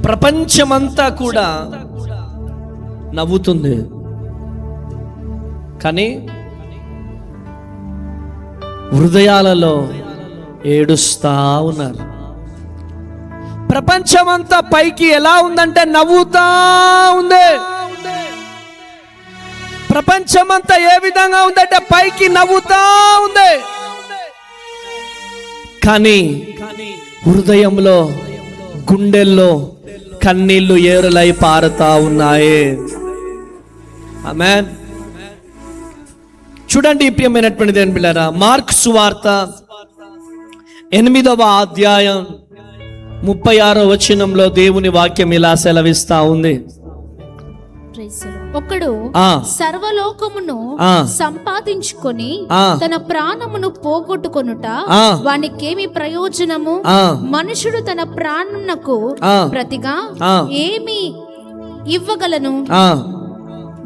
ప్రపంచమంతా కూడా నవ్వుతుంది, కానీ హృదయాలలో ఏడుస్తా ఉన్నారు. ప్రపంచమంతా పైకి ఎలా ఉందంటే నవ్వుతా ఉంది. ప్రపంచమంతా ఏ విధంగా ఉందంటే పైకి నవ్వుతా ఉంది, కానీ హృదయంలో గుండెల్లో కన్నీళ్లు ఏరులై పారుతా ఉన్నాయి. ఆమేన్. చూడండి ప్రియమైనటువంటి దేవుని బిడ్డలారా, మార్కు సువార్త 8వ అధ్యాయం 36వ వచనంలో దేవుని వాక్యం ఇలా సెలవిస్తా ఉంది. ఒకడు సర్వలోకమును సంపాదించుకొని తన ప్రాణమును పోగొట్టుకొనుట వానికేమి ప్రయోజనము? మనుషుడు తన ప్రాణమునకు ప్రతిగా ఏమి ఇవ్వగలను?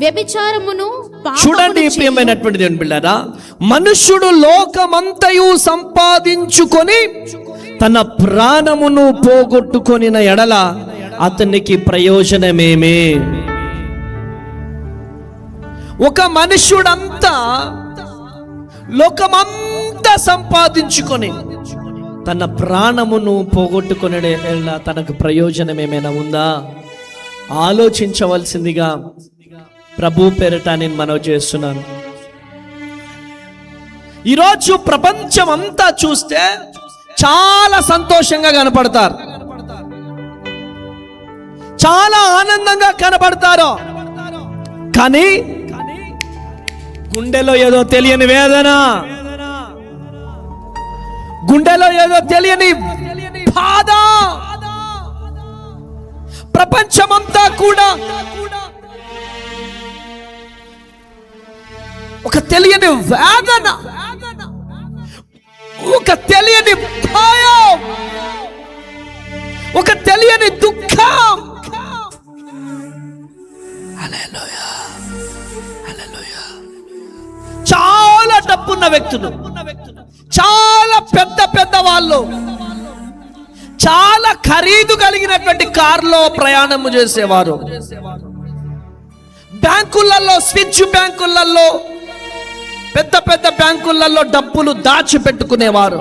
వ్యభిచారమును. చూడండి ప్రియమైనటువంటి దేవుని బిడ్డలారా, మనుషుడు లోకమంతయు సంపాదించుకొని తన ప్రాణమును పోగొట్టుకొనిన ఎడల అతనికి ప్రయోజనమేమి? ఒక మనుష్యుడంతా లోకమంతా సంపాదించుకొని తన ప్రాణమును పోగొట్టుకునే తనకు ప్రయోజనం ఏమైనా ఉందా? ఆలోచించవలసిందిగా ప్రభు పేరిట నేను మనవి చేస్తున్నాను. ఈరోజు ప్రపంచం అంతా చూస్తే చాలా సంతోషంగా కనపడతారు, చాలా ఆనందంగా కనపడతారు, కానీ గుండెలో ఏదో తెలియని వేదన, గుండెలో ఏదో తెలియని బాధ. ప్రపంచమంతా కూడా ఒక తెలియని వేదన, ఒక తెలియని భయం, ఒక తెలియని దుఃఖం. హల్లెలూయా, హల్లెలూయా. చాలా డబ్బున్న వ్యక్తులు, చాలా పెద్ద పెద్ద వాళ్ళు, చాలా ఖరీదు కలిగినటువంటి కారులో ప్రయాణం చేసేవారు, బ్యాంకులలో, స్విచ్ బ్యాంకులలో, పెద్ద పెద్ద బ్యాంకులలో డబ్బులు దాచిపెట్టుకునేవారు.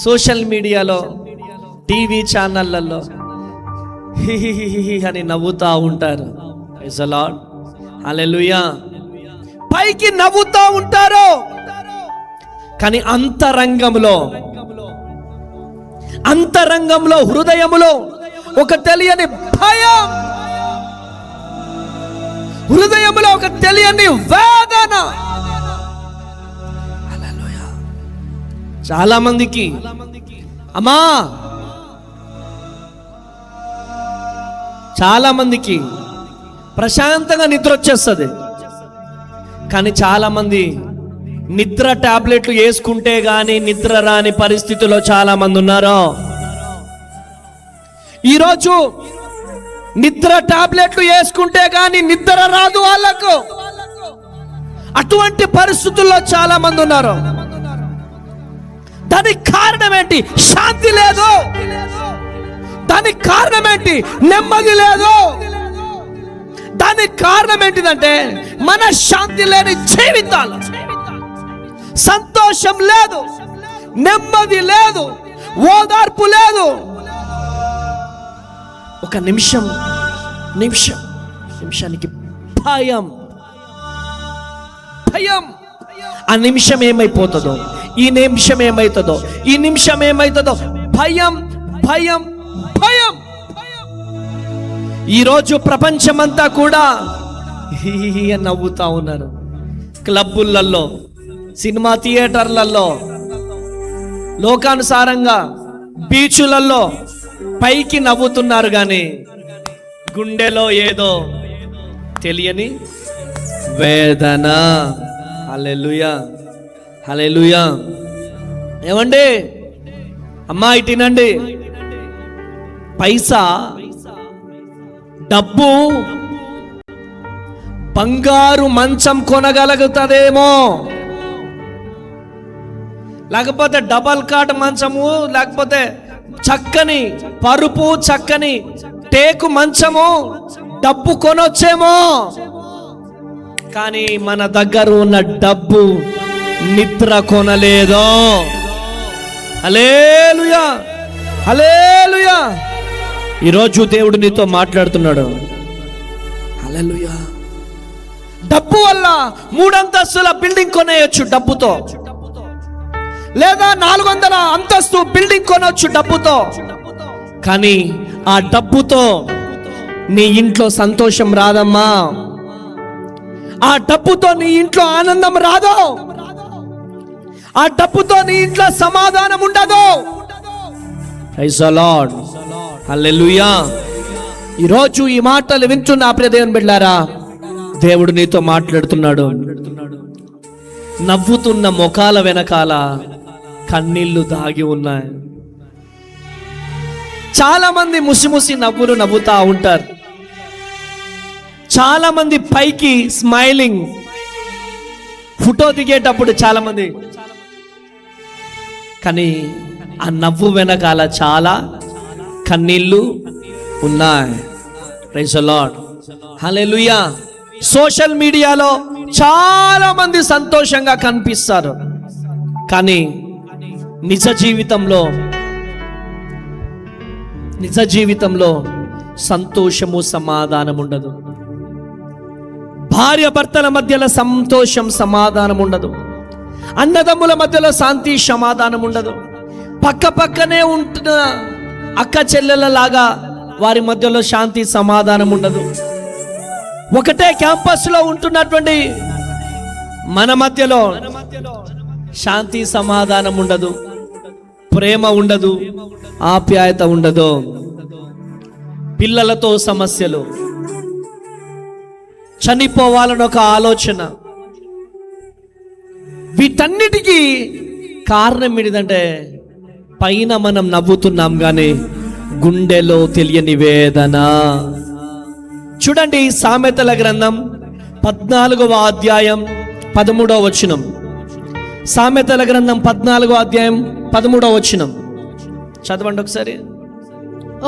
సోషల్ మీడియాలో, టీవీ ఛానళ్లలో అని నవ్వుతా ఉంటారు. ప్రైజ్ ది లార్డ్, హల్లెలూయా. పైకి నవ్వుతా ఉంటారు, కానీ అంతరంగంలో హృదయములో ఒక తెలియని భయం, హృదయంలో ఒక తెలియని వేదన. హల్లెలూయా. చాలా మందికి అమ్మా, చాలా మందికి ప్రశాంతంగా నిద్ర వచ్చేస్తుంది, కానీ చాలా మంది నిద్ర టాబ్లెట్లు వేసుకుంటే గాని నిద్ర రాని పరిస్థితిలో చాలా మంది ఉన్నారు. ఈరోజు నిద్ర టాబ్లెట్లు వేసుకుంటే గాని నిద్ర రాదు వాళ్ళకు. అటువంటి పరిస్థితుల్లో చాలా మంది ఉన్నారు. దానికి కారణం ఏంటి? శాంతి లేదు. దానికి కారణం ఏంటి? నెమ్మది లేదు. దానికి కారణం ఏంటిదంటే మనశ్శాంతి లేని జీవితాలు, సంతోషం లేదు, నెమ్మది లేదు, ఓదార్పు లేదు. ఒక నిమిషానికి భయం. ఆ నిమిషం ఏమైపోతుందో, ఈ నిమిషం ఏమైతుందో, ఈ నిమిషం ఏమైతుందో, భయం భయం భయం. ఈరోజు ప్రపంచమంతా కూడా నవ్వుతా ఉన్నారు. క్లబ్బులలో, సినిమా థియేటర్లలో, లోకానుసారంగా బీచులలో పైకి నవ్వుతున్నారు, కానీ గుండెలో ఏదో తెలియని వేదన. హల్లెలూయా, హల్లెలూయా. ఏమండి అమ్మా, ఇటినండి. పైసా, డబ్బు, బంగారు మంచం కొనగలుగుతుందేమో, లేకపోతే డబల్ కాట్ మంచము, లేకపోతే చక్కని పరుపు, చక్కని టేకు మంచము, డబ్బు కొనొచ్చేమో. కానీ మన దగ్గర ఉన్న డబ్బు నిద్ర కొనలేదో. హల్లెలూయా, హల్లెలూయా. ఈరోజు దేవుడు నీతో మాట్లాడుతున్నాడు. హల్లెలూయా. డబ్బు వల్ల 3 అంతస్తుల బిల్డింగ్ కొనేయొచ్చు డబ్బుతో, లేదా 400 అంతస్తు బిల్డింగ్ కొనొచ్చు డబ్బుతో. కానీ ఆ డబ్బుతో నీ ఇంట్లో సంతోషం రాదమ్మా. ఆ డబ్బుతో నీ ఇంట్లో ఆనందం రాదు. ఆ డబ్బుతో నీ ఇంట్లో సమాధానం ఉండదు. ప్రైజ్ ది లార్డ్, హల్లెలూయా. ఈరోజు ఈ మాటలు వింటున్న ప్రియ దేవుని బిడ్డలారా, దేవుడు నీతో మాట్లాడుతున్నాడు. నవ్వుతున్న ముఖాల వెనకాల కన్నీళ్లు దాగి ఉన్నాయి. చాలా మంది ముసిముసి నవ్వులు నవ్వుతా ఉంటారు. చాలా మంది పైకి స్మైలింగ్, ఫోటో దిగేటప్పుడు చాలా మంది, కానీ ఆ నవ్వు వెనకాల చాలా కన్నీళ్లు ఉన్నాయి. Praise the lord, hallelujah. Social మీడియాలో చాలా మంది సంతోషంగా కనిపిస్తారు, కానీ నిజ జీవితంలో సంతోషము, సమాధానం ఉండదు. భార్య భర్తల మధ్యలో సంతోషం, సమాధానం ఉండదు. అన్నదమ్ముల మధ్యలో శాంతి, సమాధానం ఉండదు. పక్క పక్కనే ఉంటున్న అక్క చెల్లెల లాగా వారి మధ్యలో శాంతి, సమాధానం ఉండదు. ఒకటే క్యాంపస్లో ఉంటున్నటువంటి మన మధ్యలో శాంతి, సమాధానం ఉండదు, ప్రేమ ఉండదు, ఆప్యాయత ఉండదు. పిల్లలతో సమస్యలు, చనిపోవాలని ఒక ఆలోచన. వీటన్నిటికీ కారణం ఏంటంటే పైన మనం నవ్వుతున్నాం కానీ గుండెలో తెలియని వేదన. చూడండి, సామెతల గ్రంథం 14వ అధ్యాయం 13వ వచనం. సామెతల గ్రంథం 14వ అధ్యాయం 13వ వచనం చదవండి ఒకసారి.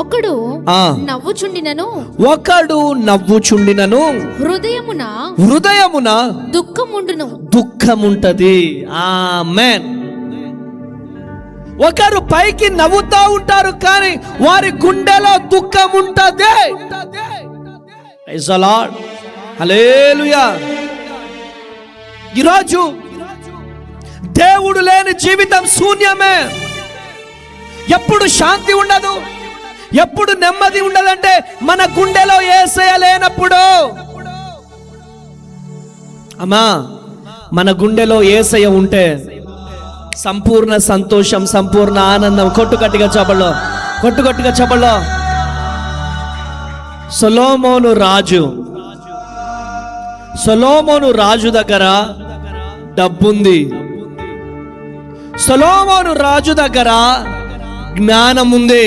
ఒకడు నవ్వుచుండినను హృదయమున దుఃఖముంటది. ఆమేన్. ఒకరు పైకి నవ్వుతా ఉంటారు కానీ వారి గుండెలో దుఃఖం ఉంటది. ప్రైజ్ ది లార్డ్, హల్లెలూయా. ఈరోజు దేవుడు లేని జీవితం శూన్యమే. ఎప్పుడు శాంతి ఉండదు, ఎప్పుడు నెమ్మది ఉండదంటే మన గుండెలో యేసయ్య లేనప్పుడు. అమ్మా, మన గుండెలో యేసయ్య ఉంటే సంపూర్ణ సంతోషం, సంపూర్ణ ఆనందం. కొట్టుకట్టుగా చెప్పలో సొలొమోను రాజు దగ్గర డబ్బుంది. సొలొమోను రాజు దగ్గర జ్ఞానం ఉంది.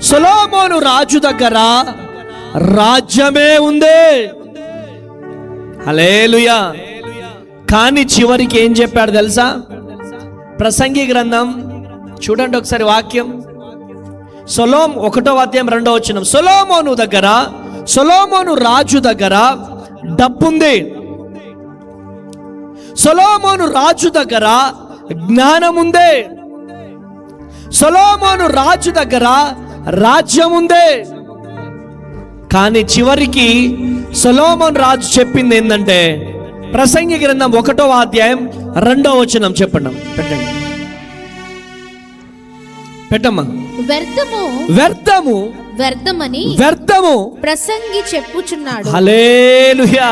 సొలొమోను రాజు దగ్గర రాజ్యమే ఉంది. హల్లెలూయా. కానీ చివరికి ఏం చెప్పాడు తెలుసా? ప్రసంగి గ్రంథం చూడండి ఒకసారి వాక్యం. 1వ అధ్యాయం 2వ వచనం. సొలొమోను రాజు దగ్గర డబ్బుంది. సొలొమోను రాజు దగ్గర జ్ఞానం ఉంది. సొలొమోను రాజు దగ్గర రాజ్యం ఉంది. కానీ చివరికి సొలొమోను రాజు చెప్పింది ఏంటంటే, ప్రసంగి గ్రంథం 1వ అధ్యాయం 2వ వచనం చెప్పండి. పెట్టమ్మా. వ్యర్థము ప్రసంగి చెప్పుచున్నాడు. హల్లెలూయా,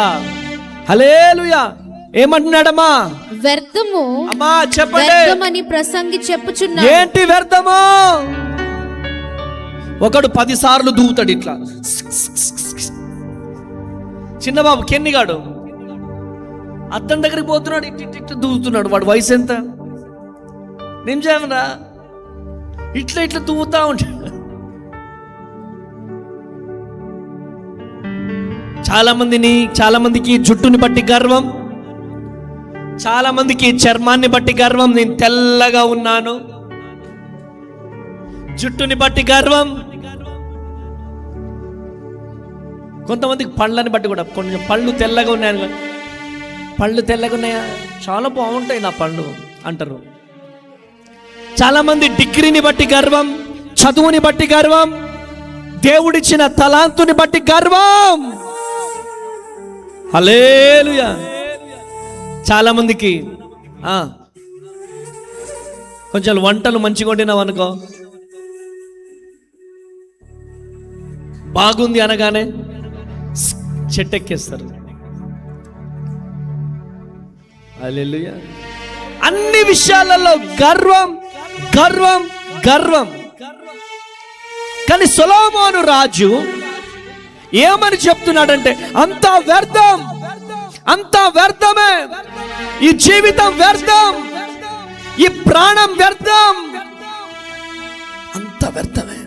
హల్లెలూయా. ఏమంటున్నాడమ్మా? వ్యర్థము. అమ్మా చెప్పండి. వ్యర్థమని ప్రసంగి చెప్పుచున్నాడు. ఏంటి వ్యర్థము? ఒకడు 10 సార్లు దూవుతాడు ఇట్లా. చిన్నబాబు కెన్నిగాడు అద్దం దగ్గరికి పోతున్నాడు, ఇట్లా దూవుతున్నాడు. వాడు వయసు ఎంత? నేను చేయమరా ఇట్లా దూవుతా ఉంటాడు. చాలా మందికి జుట్టుని బట్టి గర్వం, చాలా మందికి చర్మాన్ని బట్టి గర్వం, నేను తెల్లగా ఉన్నాను. జుట్టుని బట్టి గర్వం. కొంతమందికి పళ్ళని బట్టి కూడా, కొంచెం పళ్ళు తెల్లగా ఉన్నాయని, పళ్ళు తెల్లగా ఉన్నాయా, చాలా బాగుంటాయి నా పళ్ళు అంటారు. చాలా మంది డిగ్రీని బట్టి గర్వం, చదువుని బట్టి గర్వం, దేవుడిచ్చిన తలాంతుని బట్టి గర్వం. హల్లెలూయా. చాలా మందికి కొంచెం వంటలు మంచిగా వండినావు అనుకో, బాగుంది అనగానే చెట్టెక్కేస్తారు. హల్లెలూయా. అన్ని విషయాలలో గర్వం గర్వం గర్వం. కానీ సొలొమోను రాజు ఏమని చెప్తున్నాడంటే, అంతా వ్యర్థం, అంతా వ్యర్థమే, ఈ జీవితం వ్యర్థం, ఈ ప్రాణం వ్యర్థం, అంత వ్యర్థమే.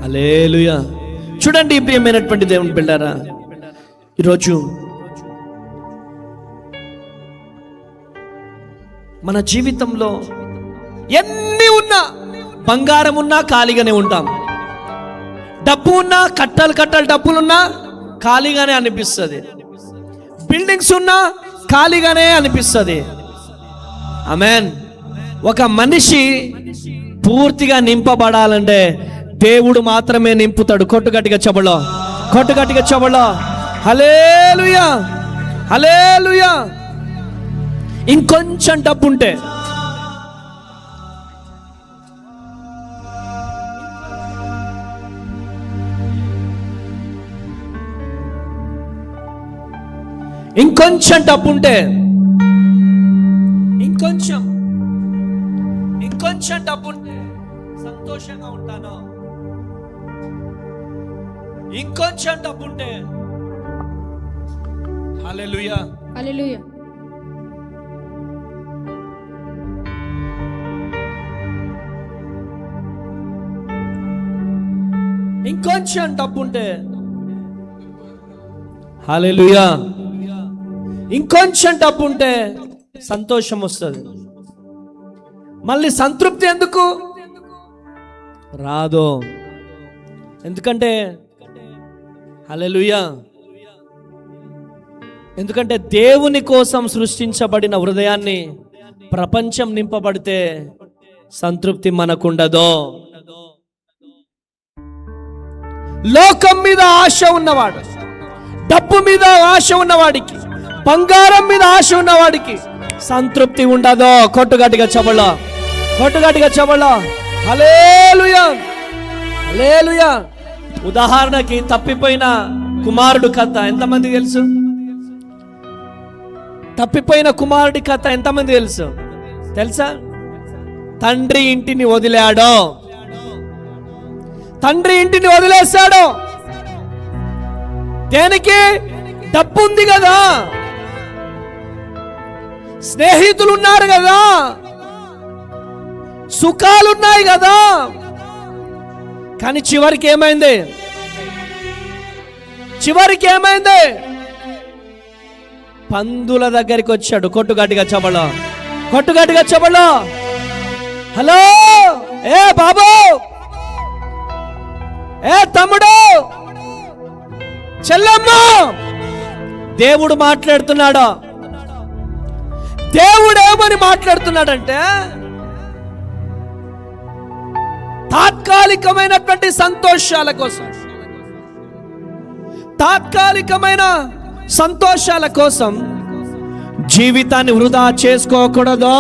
హల్లెలూయా. చూడండి ప్రియమైనటువంటి దేవుని బిడ్డలారా, ఈరోజు మన జీవితంలో ఎన్ని ఉన్నా, బంగారం ఉన్నా ఖాళీగానే ఉంటాం, డబ్బు ఉన్నా, కట్టలు కట్టలు డబ్బులున్నా ఖాళీగానే అనిపిస్తుంది, బిల్డింగ్స్ ఉన్నా ఖాళీగానే అనిపిస్తుంది. ఆమేన్. ఒక మనిషి పూర్తిగా నింపబడాలంటే దేవుడు మాత్రమే నింపుతాడు. కొట్టుగట్టిగా చెబులో, కొట్టుగట్టిగా చెబులో. హల్లెలూయా, హల్లెలూయా. ఇంకొంచెం డబ్బు ఉంటే, ఇంకొంచెం డబ్బు ఉంటే, ఇంకొంచెం డబ్బు ఉంటే సంతోషంగా ఉంటాను. ఇంకొంచెం డబ్బు ఉంటే, హల్లెలూయా, హల్లెలూయా. ఇంకొంచెం డబ్బు ఉంటే, హల్లెలూయా, ఇంకొంచెం డబ్బు ఉంటే సంతోషం వస్తుంది. మళ్ళీ సంతృప్తి ఎందుకు రాదో? ఎందుకంటే హల్లెలూయా, ఎందుకంటే దేవుని కోసం సృష్టించబడిన హృదయాన్ని ప్రపంచం నింపబడితే సంతృప్తి మనకుండదో. లోకం మీద ఆశ ఉన్నవాడు, డబ్బు మీద ఆశ ఉన్నవాడికి, బంగారం మీద ఆశ ఉన్నవాడికి సంతృప్తి ఉండదో. కొట్టుగట్టిగా చెబులో, కొట్టుగట్టిగా చెబులో. హల్లెలూయా, హల్లెలూయా. ఉదాహరణకి తప్పిపోయిన కుమారుడు కథ ఎంతమంది తెలుసు? తప్పిపోయిన కుమారుడి కథ ఎంతమంది తెలుసు? తెలుసా? తండ్రి ఇంటిని వదిలాడో, తండ్రి ఇంటిని వదిలేశాడు. దేనికి? డబ్బు ఉంది కదా, స్నేహితులు ఉన్నారు కదా, సుఖాలున్నాయి కదా. కానీ చివరికి ఏమైంది? చివరికి ఏమైంది? పందుల దగ్గరికి వచ్చాడు. కొట్టుగట్టిగా చెబులో, కొట్టుగట్టిగా చెబులో. హలో, ఏ బాబు, ఏ తమ్ముడు, చెల్లమ్మ, దేవుడు మాట్లాడుతున్నాడు. దేవుడు ఏమని మాట్లాడుతున్నాడంటే, తాత్కాలికమైనటువంటి సంతోషాల కోసం, తాత్కాలికమైన సంతోషాల కోసం జీవితాన్ని వృధా చేసుకోకూడదు.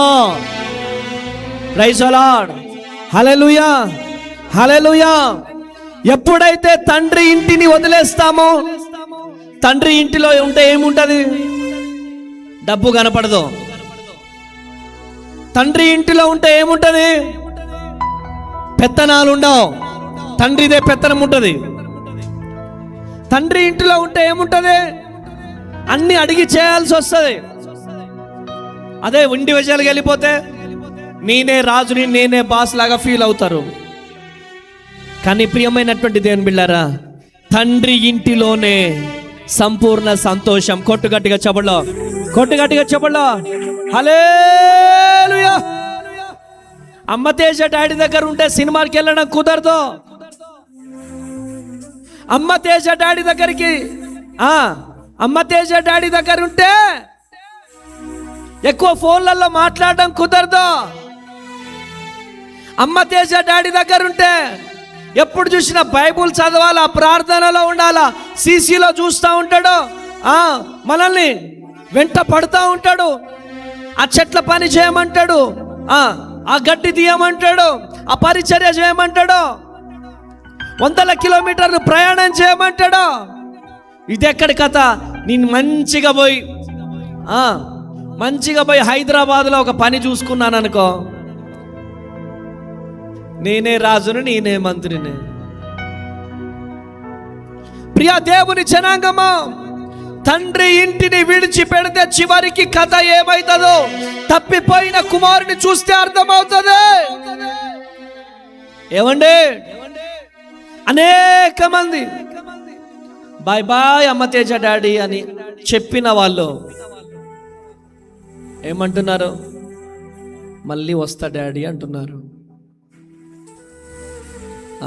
Praise the lord. Hallelujah, hallelujah. ఎప్పుడైతే తండ్రి ఇంటిని వదిలేస్తామో, తండ్రి ఇంటిలో ఉంటే ఏముంటది? డబ్బు కనపడదు. తండ్రి ఇంటిలో ఉంటే ఏముంటది? పెత్తనాలు ఉండవు, తండ్రిదే పెత్తనం ఉంటది. తండ్రి ఇంటిలో ఉంటే ఏముంటది? అన్ని అడిగి చేయాల్సి వస్తుంది. అదే ఇండివిజువల్గా వెళ్ళిపోతే నేనే రాజుని, నేనే బాస్ లాగా ఫీల్ అవుతారు. కానీ ప్రియమైనటువంటి దేవుని బిడ్డలారా, తండ్రి ఇంటిలోనే సంపూర్ణ సంతోషం. కొట్టుగట్టిగా చెబులో. కొట్టి గట్టిగా చెప్పండి హల్లెలూయా. అమ్మ తేజ డాడీ దగ్గర ఉంటే సినిమాకి వెళ్ళడం కుదరదు. అమ్మ తేజ డాడీ దగ్గరికి అమ్మ తేజ డాడీ దగ్గర ఉంటే ఎక్కువ ఫోన్లలో మాట్లాడడం కుదరదు. అమ్మ తేజ డాడీ దగ్గర ఉంటే ఎప్పుడు చూసినా బైబుల్ చదవాలా, ప్రార్థనలో ఉండాలా, సీసీలో చూస్తూ ఉంటాడు, మనల్ని వెంట పడుతూ ఉంటాడు, ఆ చెట్ల పని చేయమంటాడు, ఆ గడ్డి తీయమంటాడు, ఆ పరిచర్య చేయమంటాడు, 100 కిలోమీటర్లు ప్రయాణం చేయమంటాడు. ఇది ఎక్కడి కథ? నేను మంచిగా పోయి హైదరాబాద్లో ఒక పని చూసుకున్నాను అనుకో, నేనే రాజును, నేనే మంత్రిని. ప్రియ దేవుని జనాంగమా, తండ్రి ఇంటిని విడిచిపెడితే చివరికి కథ ఏమైతుందో తప్పిపోయిన కుమారుని చూస్తే అర్థమవుతుంది. ఏమండి, అనేక మంది బాయ్ బాయ్ అమ్మ తేజ డాడీ అని చెప్పిన వాళ్ళు ఏమంటున్నారు? మళ్ళీ వస్తా డాడీ అంటున్నారు.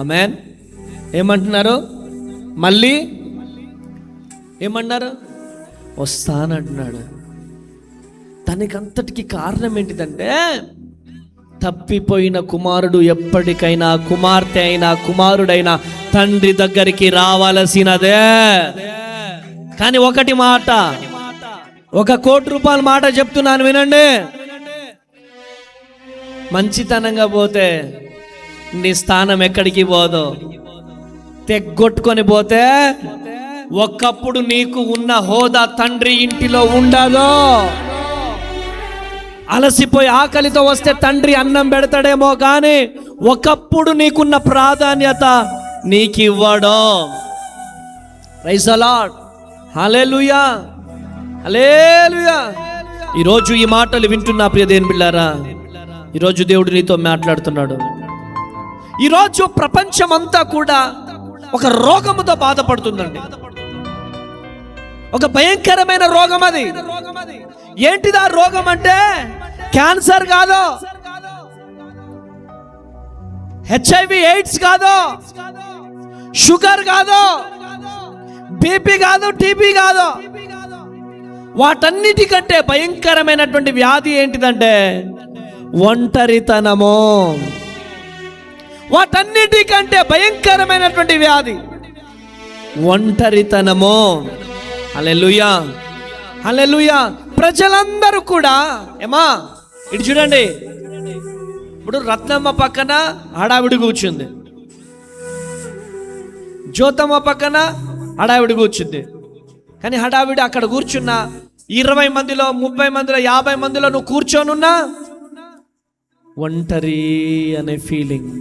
ఆమేన్. ఏమంటున్నారు? మళ్ళీ ఏమన్నారు? వస్తానంటున్నాడు. దానికి అంతటికి కారణం ఏంటిదంటే, తప్పిపోయిన కుమారుడు ఎప్పటికైనా, కుమార్తె అయినా కుమారుడైనా తండ్రి దగ్గరికి రావాల్సినదే. కానీ ఒకటి మాట, 1 కోటి రూపాయల మాట చెప్తున్నాను వినండి. మంచితనంగా పోతే నీ స్థానం ఎక్కడికి పోదు. తెగ్గొట్టుకొని పోతే ఒకప్పుడు నీకు ఉన్న హోదా తండ్రి ఇంటిలో ఉండదు. అలసిపోయి ఆకలితో వస్తే తండ్రి అన్నం పెడతాడేమో, కానీ ఒకప్పుడు నీకున్న ప్రాధాన్యత నీకు ఇవ్వడు. Praise the lord. Hallelujah, hallelujah. ఈరోజు ఈ మాటలు వింటున్నా ప్రియ దేవుని బిడ్డలారా, ఈరోజు దేవుడు నీతో మాట్లాడుతున్నాడు. ఈరోజు ప్రపంచమంతా కూడా ఒక రోగముతో బాధపడుతుందండి. ఒక భయంకరమైన రోగం అది. ఏంటిది ఆ రోగం అంటే? క్యాన్సర్ కాదు, HIV ఎయిడ్స్ కాదు, షుగర్ కాదు, బీపీ కాదు, టీబీ కాదు. వాటన్నిటికంటే భయంకరమైనటువంటి వ్యాధి ఏంటిదంటే ఒంటరితనము. వాటన్నిటికంటే భయంకరమైనటువంటి వ్యాధి ఒంటరితనము. హల్లెలూయా, హల్లెలూయా. ప్రజలందరూ కూడా ఏమా ఇటు చూడండి, ఇప్పుడు రత్నమ్మ పక్కన హడావిడి కూర్చుంది, జ్యోతమ్మ పక్కన హడావిడి కూర్చుంది. కానీ హడావిడి అక్కడ కూర్చున్నా 20 మందిలో, 30 మందిలో, 50 మందిలో నువ్వు కూర్చోనున్నా ఒంటరి అనే ఫీలింగ్.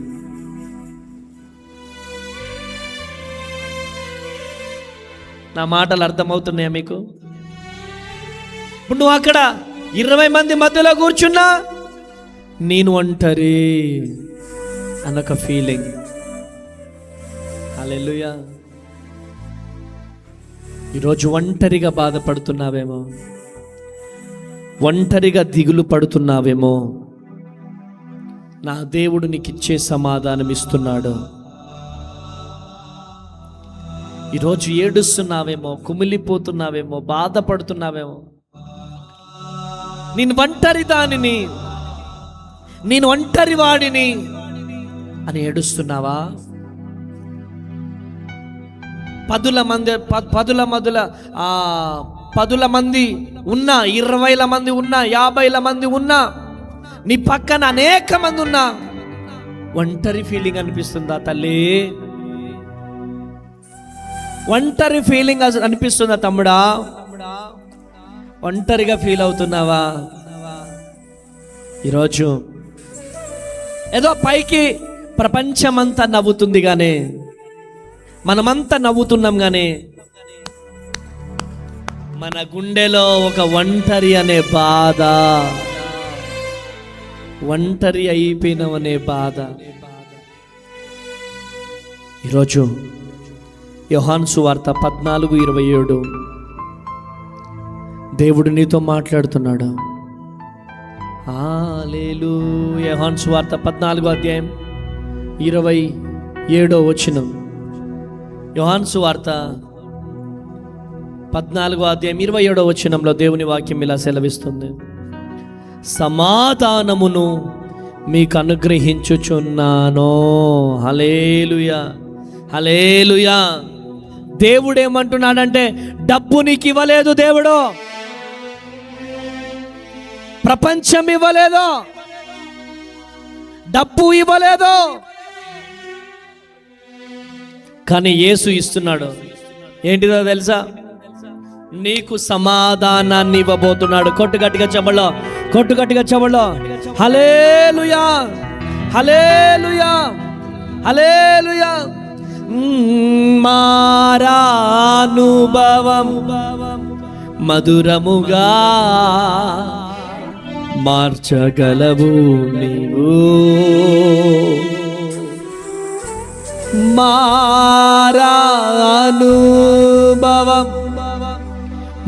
నా మాటలు అర్థమవుతున్నాయా మీకు? ఇప్పుడు నువ్వు అక్కడ 20 మంది మధ్యలో కూర్చున్నా నేను ఒంటరి అన్నొక ఫీలింగ్. హల్లెలూయా. ఈరోజు ఒంటరిగా బాధపడుతున్నావేమో, ఒంటరిగా దిగులు పడుతున్నావేమో. నా దేవుడు నీకు ఇచ్చే సమాధానం ఇస్తున్నాడు. ఈరోజు ఏడుస్తున్నావేమో, కుమిలిపోతున్నావేమో, బాధపడుతున్నావేమో. నేను ఒంటరి దానిని, నేను ఒంటరి వాడిని అని ఏడుస్తున్నావా? 10 మంది ఉన్నా, 20 మంది ఉన్నా, 50 మంది ఉన్నా, నీ పక్కన అనేక మంది ఉన్నా ఒంటరి ఫీలింగ్ అనిపిస్తుందా తల్లి? ఒంటరి ఫీలింగ్ అనిపిస్తుందా తమ్ముడా? ఒంటరిగా ఫీల్ అవుతున్నావా? ఈరోజు ఏదో పైకి ప్రపంచమంతా నవ్వుతుంది కానీ, మనమంతా నవ్వుతున్నాం కానీ మన గుండెలో ఒక ఒంటరి అనే బాధ, ఒంటరి అయిపోయినాం అనే బాధ. ఈరోజు యోహాను సువార్త 14:27 దేవుడు నీతో మాట్లాడుతున్నాడు. హల్లెలూయా. యోహాను సువార్త 14వ అధ్యాయం 27వ వచనం. యోహాను సువార్త 14వ అధ్యాయం 27వ వచనంలో దేవుని వాక్యం ఇలా సెలవిస్తుంది: సమాధానమును మీకు అనుగ్రహించుచున్నాను. హల్లెలూయా, హల్లెలూయా. దేవుడు ఏమంటున్నాడంటే, డబ్బు నీకు ఇవ్వలేదు దేవుడు, ప్రపంచం ఇవ్వలేదు, డబ్బు ఇవ్వలేదు, కానీ యేసు ఇస్తున్నాడు. ఏంటిదో తెలుసా? నీకు సమాధానాన్ని ఇవ్వబోతున్నాడు. కొట్టుగట్టిగా చెబులో, కొట్టుగట్టిగా చెబులో. హల్లెలూయా, హల్లెలూయా, హల్లెలూయా. మారానుభవం మధురముగా మార్చగలవు నీవు. మారానుభవం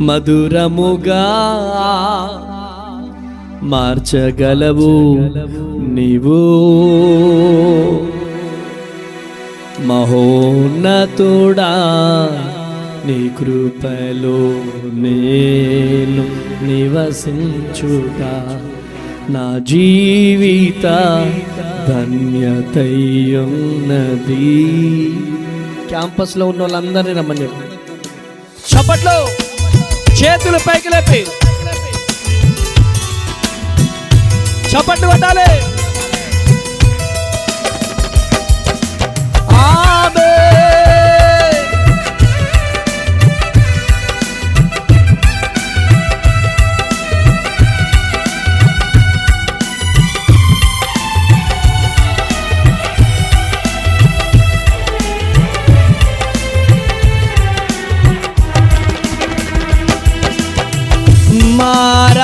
మధురముగా మార్చగలవు నీవు. మహోన్నతుడా, నీ కృపలో నేను నివసించుట నా జీవిత ధన్యతయున్నది. క్యాంపస్లో ఉన్న వాళ్ళందరినీ రమ్మని చెప్పు. చప్పట్లు, చేతులు పైకి లేపి చప్పట్లు కొట్టాలి.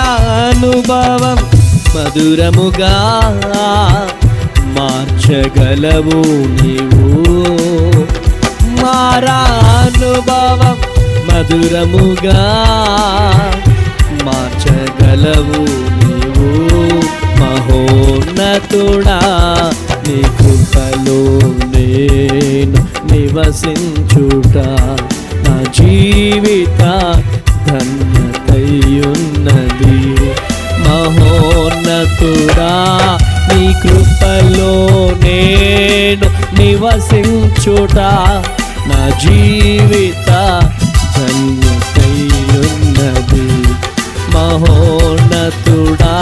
మారానుభవం మధురముగా మార్చగలవు నీవు. మారానుభవం మధురముగా మార్చగలవు నీవు. మహోన్నతుడా, నీ కృపలో నేను నివసించుట నా జీవిత ధన్యతయున్నది. మహోన్నతుడా, నీ కృపలో నేను నివసించుట నా జీవిత ధన్యతయున్నది. మహోన్నతుడా,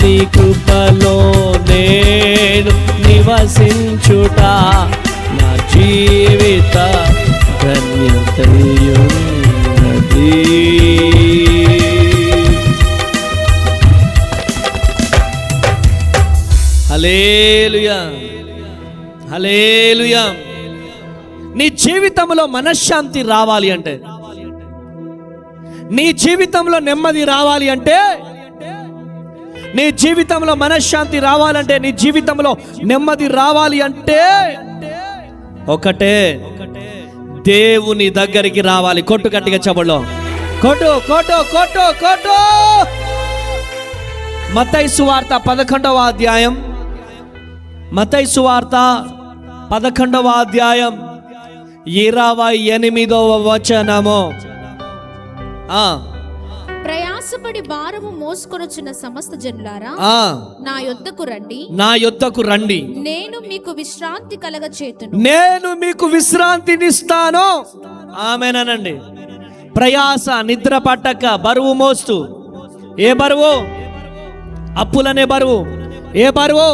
నీ కృపలో నేను నివసించుట నా జీవిత ధన్యతయున్నది. హల్లెలూయా, హల్లెలూయా. నీ జీవితంలో మనశ్శాంతి రావాలి అంటే, నీ జీవితంలో నెమ్మది రావాలి అంటే, నీ జీవితంలో మనశ్శాంతి రావాలంటే, నీ జీవితంలో నెమ్మది రావాలి అంటే ఒకటే, దేవుని దగ్గరికి రావాలి. కొట్టు గట్టిగా చెబులో, కొట్టు కొట్టు కొట్టు కొట్టు. మత్తయి సువార్త 11వ అధ్యాయం, మత్తయి సువార్త 11వ అధ్యాయం 28వ వచనము. ప్రయాసపడి భారము మోసుకొనుచున్న సమస్త జనులారా, నా యొద్దకు రండి, నా యొద్దకు రండి, నేను మీకు విశ్రాంతి కలగచేతును. నేను మీకు విశ్రాంతినిస్తాను. ఆమేనండి. ప్రయాస, నిద్ర పట్టక, బరువు మోస్తూ, ఏ బరువు? అప్పులనే బరువు. ఏ బరువు?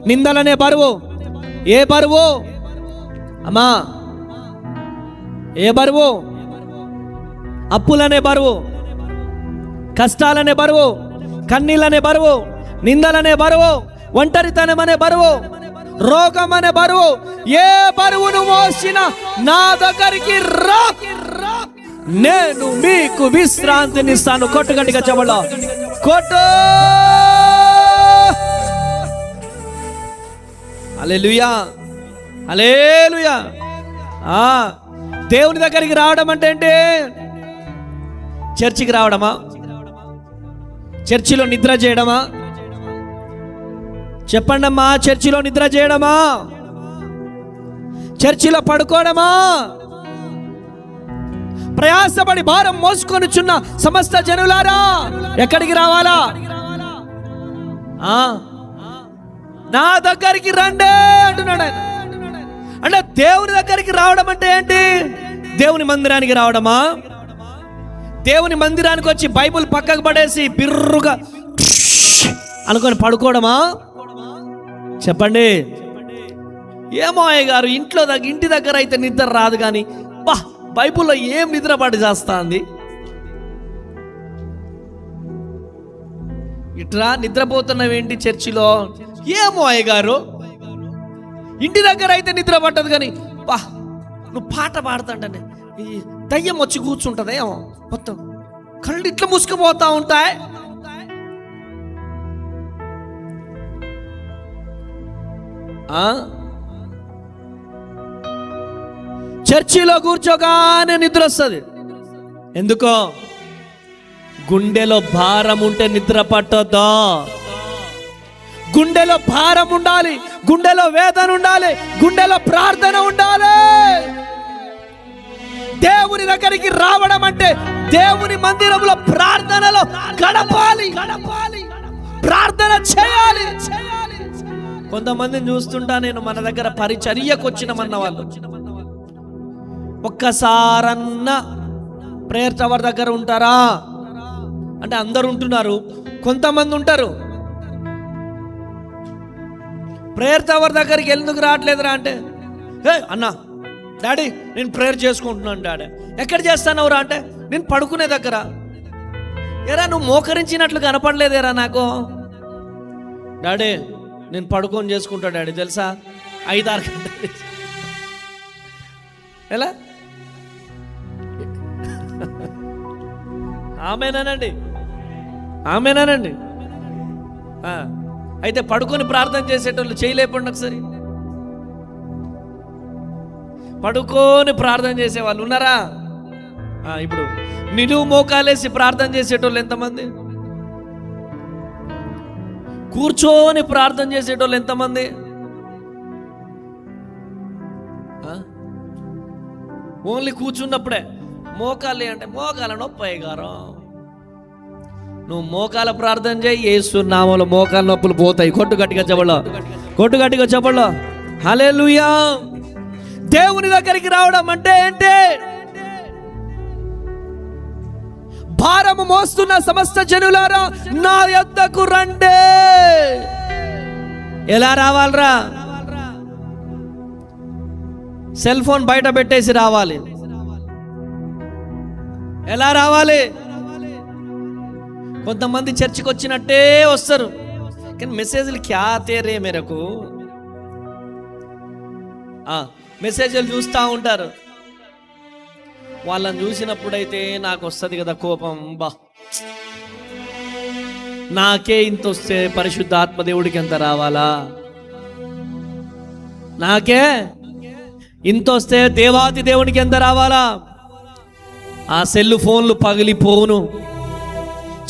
నిందలనే బరువు. ఏ బరువు అమ్మా? ఏ బరువు? అప్పులనే బరువు, కష్టాలనే బరువు, కన్నీళ్ళనే బరువు, నిందలనే బరువు, ఒంటరితనం అనే బరువు, రోగం అనే బరువు. ఏ బరువును మోసినా నా దగ్గరికి రా, నేను మీకు విశ్రాంతినిస్తాను. కొట్టుగట్టిగా చెబులో, కొట్టు. హల్లెలూయా, హల్లెలూయా. దేవుని దగ్గరికి రావడం అంటే ఏంటి? చర్చికి రావడమా? చర్చిలో నిద్ర చేయడమా? చెప్పండమ్మా, చర్చిలో నిద్ర చేయడమా? చర్చిలో పడుకోవడమా? ప్రయాసపడి భారం మోసుకొనుచున్న సమస్త జనులారా ఎక్కడికి రావాలా? నా దగ్గరికి రండి అంటున్నాడు ఆయన. అంటే దేవుని దగ్గరికి రావడం అంటే ఏంటి? దేవుని మందిరానికి రావడమా? దేవుని మందిరానికి వచ్చి బైబిల్ పక్కకు పడేసి బిర్రుగా అనుకొని పడుకోవడమా? చెప్పండి. ఏమో అయ్య గారు, ఇంటి దగ్గర అయితే నిద్ర రాదు, కానీ బైబిల్లో ఏం నిద్ర పడి చేస్తుంది? ఇట్రా నిద్రపోతున్నావేంటి చర్చిలో? ఏమో అయ్య గారు, ఇంటి దగ్గర అయితే నిద్ర పట్టదు, కానీ నువ్వు పాట పాడుతుంటే ఈ దయ్యం వచ్చి కూర్చుంటుంది, ఏమో మొత్తం కళ్ళు ఇట్లా మూసుకుపోతా ఉంటాయి. చర్చిలో కూర్చోగానే నిద్ర వస్తుంది. ఎందుకో? గుండెలో భారం ఉంటే నిద్ర పట్టొద్దా? గుండెలో భారం ఉండాలి, గుండెలో వేదన ఉండాలి, గుండెలో ప్రార్థన ఉండాలి. దేవుని దగ్గరికి రావడం అంటే దేవుని మందిరంలో ప్రార్థనలో గడపాలి, ప్రార్థన చేయాలి. కొంతమందిని చూస్తుంటా నేను, మన దగ్గర పరిచర్యకు వచ్చినమన్న వాళ్ళు ఒక్కసారన్నా ప్రేయర్ టవర్ దగ్గర ఉంటారా అంటే అందరు ఉంటున్నారు, కొంతమంది ఉంటారు. ప్రేయర్ టవర్ దగ్గరికి ఎందుకు రావట్లేదురా అంటే, అన్నా డాడీ నేను ప్రేయర్ చేసుకుంటున్నాను డాడీ. ఎక్కడ చేస్తానవురా అంటే, నేను పడుకునే దగ్గర. ఎరా నువ్వు మోకరించినట్లు కనపడలేదేరా నాకు? డాడీ నేను పడుకొని చేసుకుంటా డాడీ, తెలుసా 5-6 గంటలు. ఎలా? ఆమేనానండి, ఆమేనానండి. అయితే పడుకొని ప్రార్థన చేసేటోళ్ళు చేయలేపండి ఒకసారి. పడుకొని ప్రార్థన చేసేవాళ్ళు ఉన్నారా? ఇప్పుడు నిలువు మోకాలేసి ప్రార్థన చేసేటోళ్ళు ఎంతమంది? కూర్చొని ప్రార్థన చేసేటోళ్ళు ఎంతమంది? ఓన్లీ కూర్చున్నప్పుడే మోకాలి అంటే మోకాల నొప్పి గారు. నువ్వు మోకాల ప్రార్థన చేయి, యేసు నామములో మోకాల నొప్పులు పోతాయి. కొట్టు గట్టిగా చెప్పలో, కొట్టు గట్టిగా చెప్పలో. హల్లెలూయా. దేవుని దగ్గరికి రావడం అంటే ఏంటి? భారము మోస్తున్న సమస్త జనులారా నా యొద్దకు రండి. ఎలా రావాలరా? సెల్ ఫోన్ బయట పెట్టేసి రావాలి. ఎలా రావాలి? కొంతమంది చర్చికి వచ్చినట్టే వస్తారు, కానీ మెసేజ్లు క్యా తేరే మేరకు మెసేజ్లు చూస్తూ ఉంటారు. వాళ్ళని చూసినప్పుడైతే నాకు వస్తుంది కదా కోపం. నాకే ఇంత వస్తే పరిశుద్ధ ఆత్మదేవుడికి ఎంత రావాలా? నాకే ఇంత వస్తే దేవాతి దేవునికి ఎంత రావాలా? ఆ సెల్ ఫోన్లు పగిలిపోను,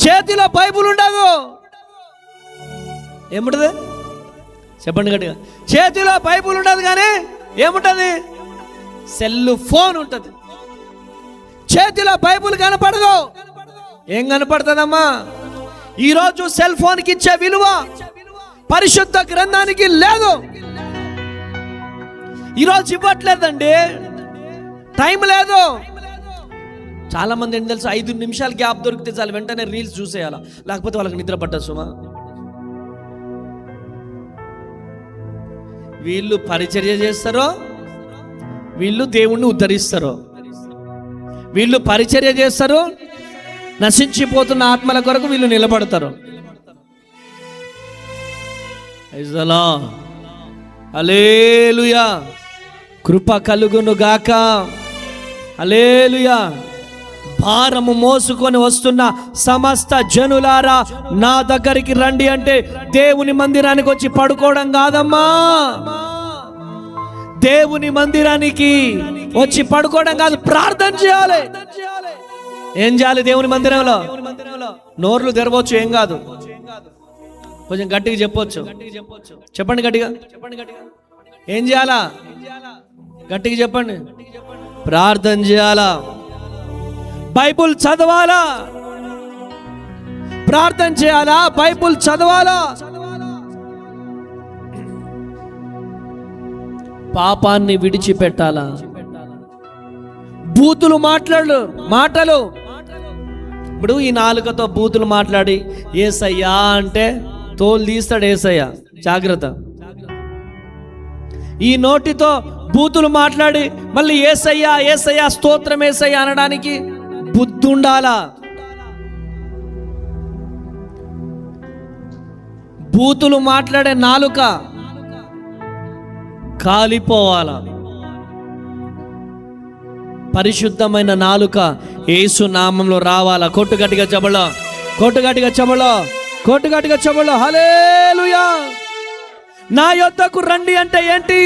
చేతిలో బైబుల్ ఉండదు. ఏముంటది చెప్పండి గట్టిగా. చేతిలో బైబుల్ ఉండదు, కానీ ఏముంటది? సెల్ ఫోన్ ఉంటుంది. చేతిలో బైబుల్ కనపడదు. ఏం కనపడుతుందమ్మా? ఈరోజు సెల్ ఫోన్కి ఇచ్చే విలువ పరిశుద్ధ గ్రంథానికి లేదు. ఈరోజు ఇవ్వట్లేదండి, టైం లేదు. చాలా మంది ఏంటి తెలుసు, 5 నిమిషాలు గ్యాప్ దొరికితే చాలు వెంటనే రీల్స్ చూసేయాలా, లేకపోతే వాళ్ళకి నిద్ర పట్టదు. సుమా, వీళ్ళు పరిచర్య చేస్తారో, వీళ్ళు దేవుణ్ణి ఉద్ధరిస్తారో. వీళ్ళు పరిచర్య చేస్తారు, నశించిపోతున్న ఆత్మల కొరకు వీళ్ళు నిలబడతారు. హల్లెలూయా. కృప కలుగును గాక. హల్లెలూయా. భారము మోసుకొని వస్తున్న సమస్త జనులారా నా దగ్గరికి రండి అంటే దేవుని మందిరానికి వచ్చి పడుకోవడం కాదమ్మా. దేవుని మందిరానికి వచ్చి పడుకోవడం కాదు, ప్రార్థన చేయాలి. ఏం చేయాలి దేవుని మందిరంలో? నోర్లు తెరవచ్చు, ఏం కాదు. కొంచెం గట్టిగా చెప్పొచ్చు. చెప్పండి గట్టిగా. ఏం చేయాలా? గట్టిగా చెప్పండి. ప్రార్థన చేయాలా, బైబుల్ చదవాలా, ప్రార్థన చేయాలా, బైబుల్ చదవాలా, పాపాన్ని విడిచిపెట్టాలా. బూతులు మాటలు ఇప్పుడు ఈ నాలుకతో బూతులు మాట్లాడి యేసయ్యా అంటే తోలు తీస్తాడు యేసయ్య, జాగ్రత్త. ఈ నోటితో బూతులు మాట్లాడి మళ్ళీ యేసయ్యా యేసయ్యా స్తోత్రం యేసయ్యా అనడానికి బుద్ధి ఉండాలా. బూతులు మాట్లాడే నాలుక కాలిపోవాలా. పరిశుద్ధమైన నాలుక యేసు నామంలో రావాలా. కొట్టుగట్టిగా చెబులో, కొట్టుగట్టిగా చెబులో, కొట్టుగట్టిగా చెబులో. హల్లెలూయా. నా యొద్దకు రండి అంటే ఏంటి?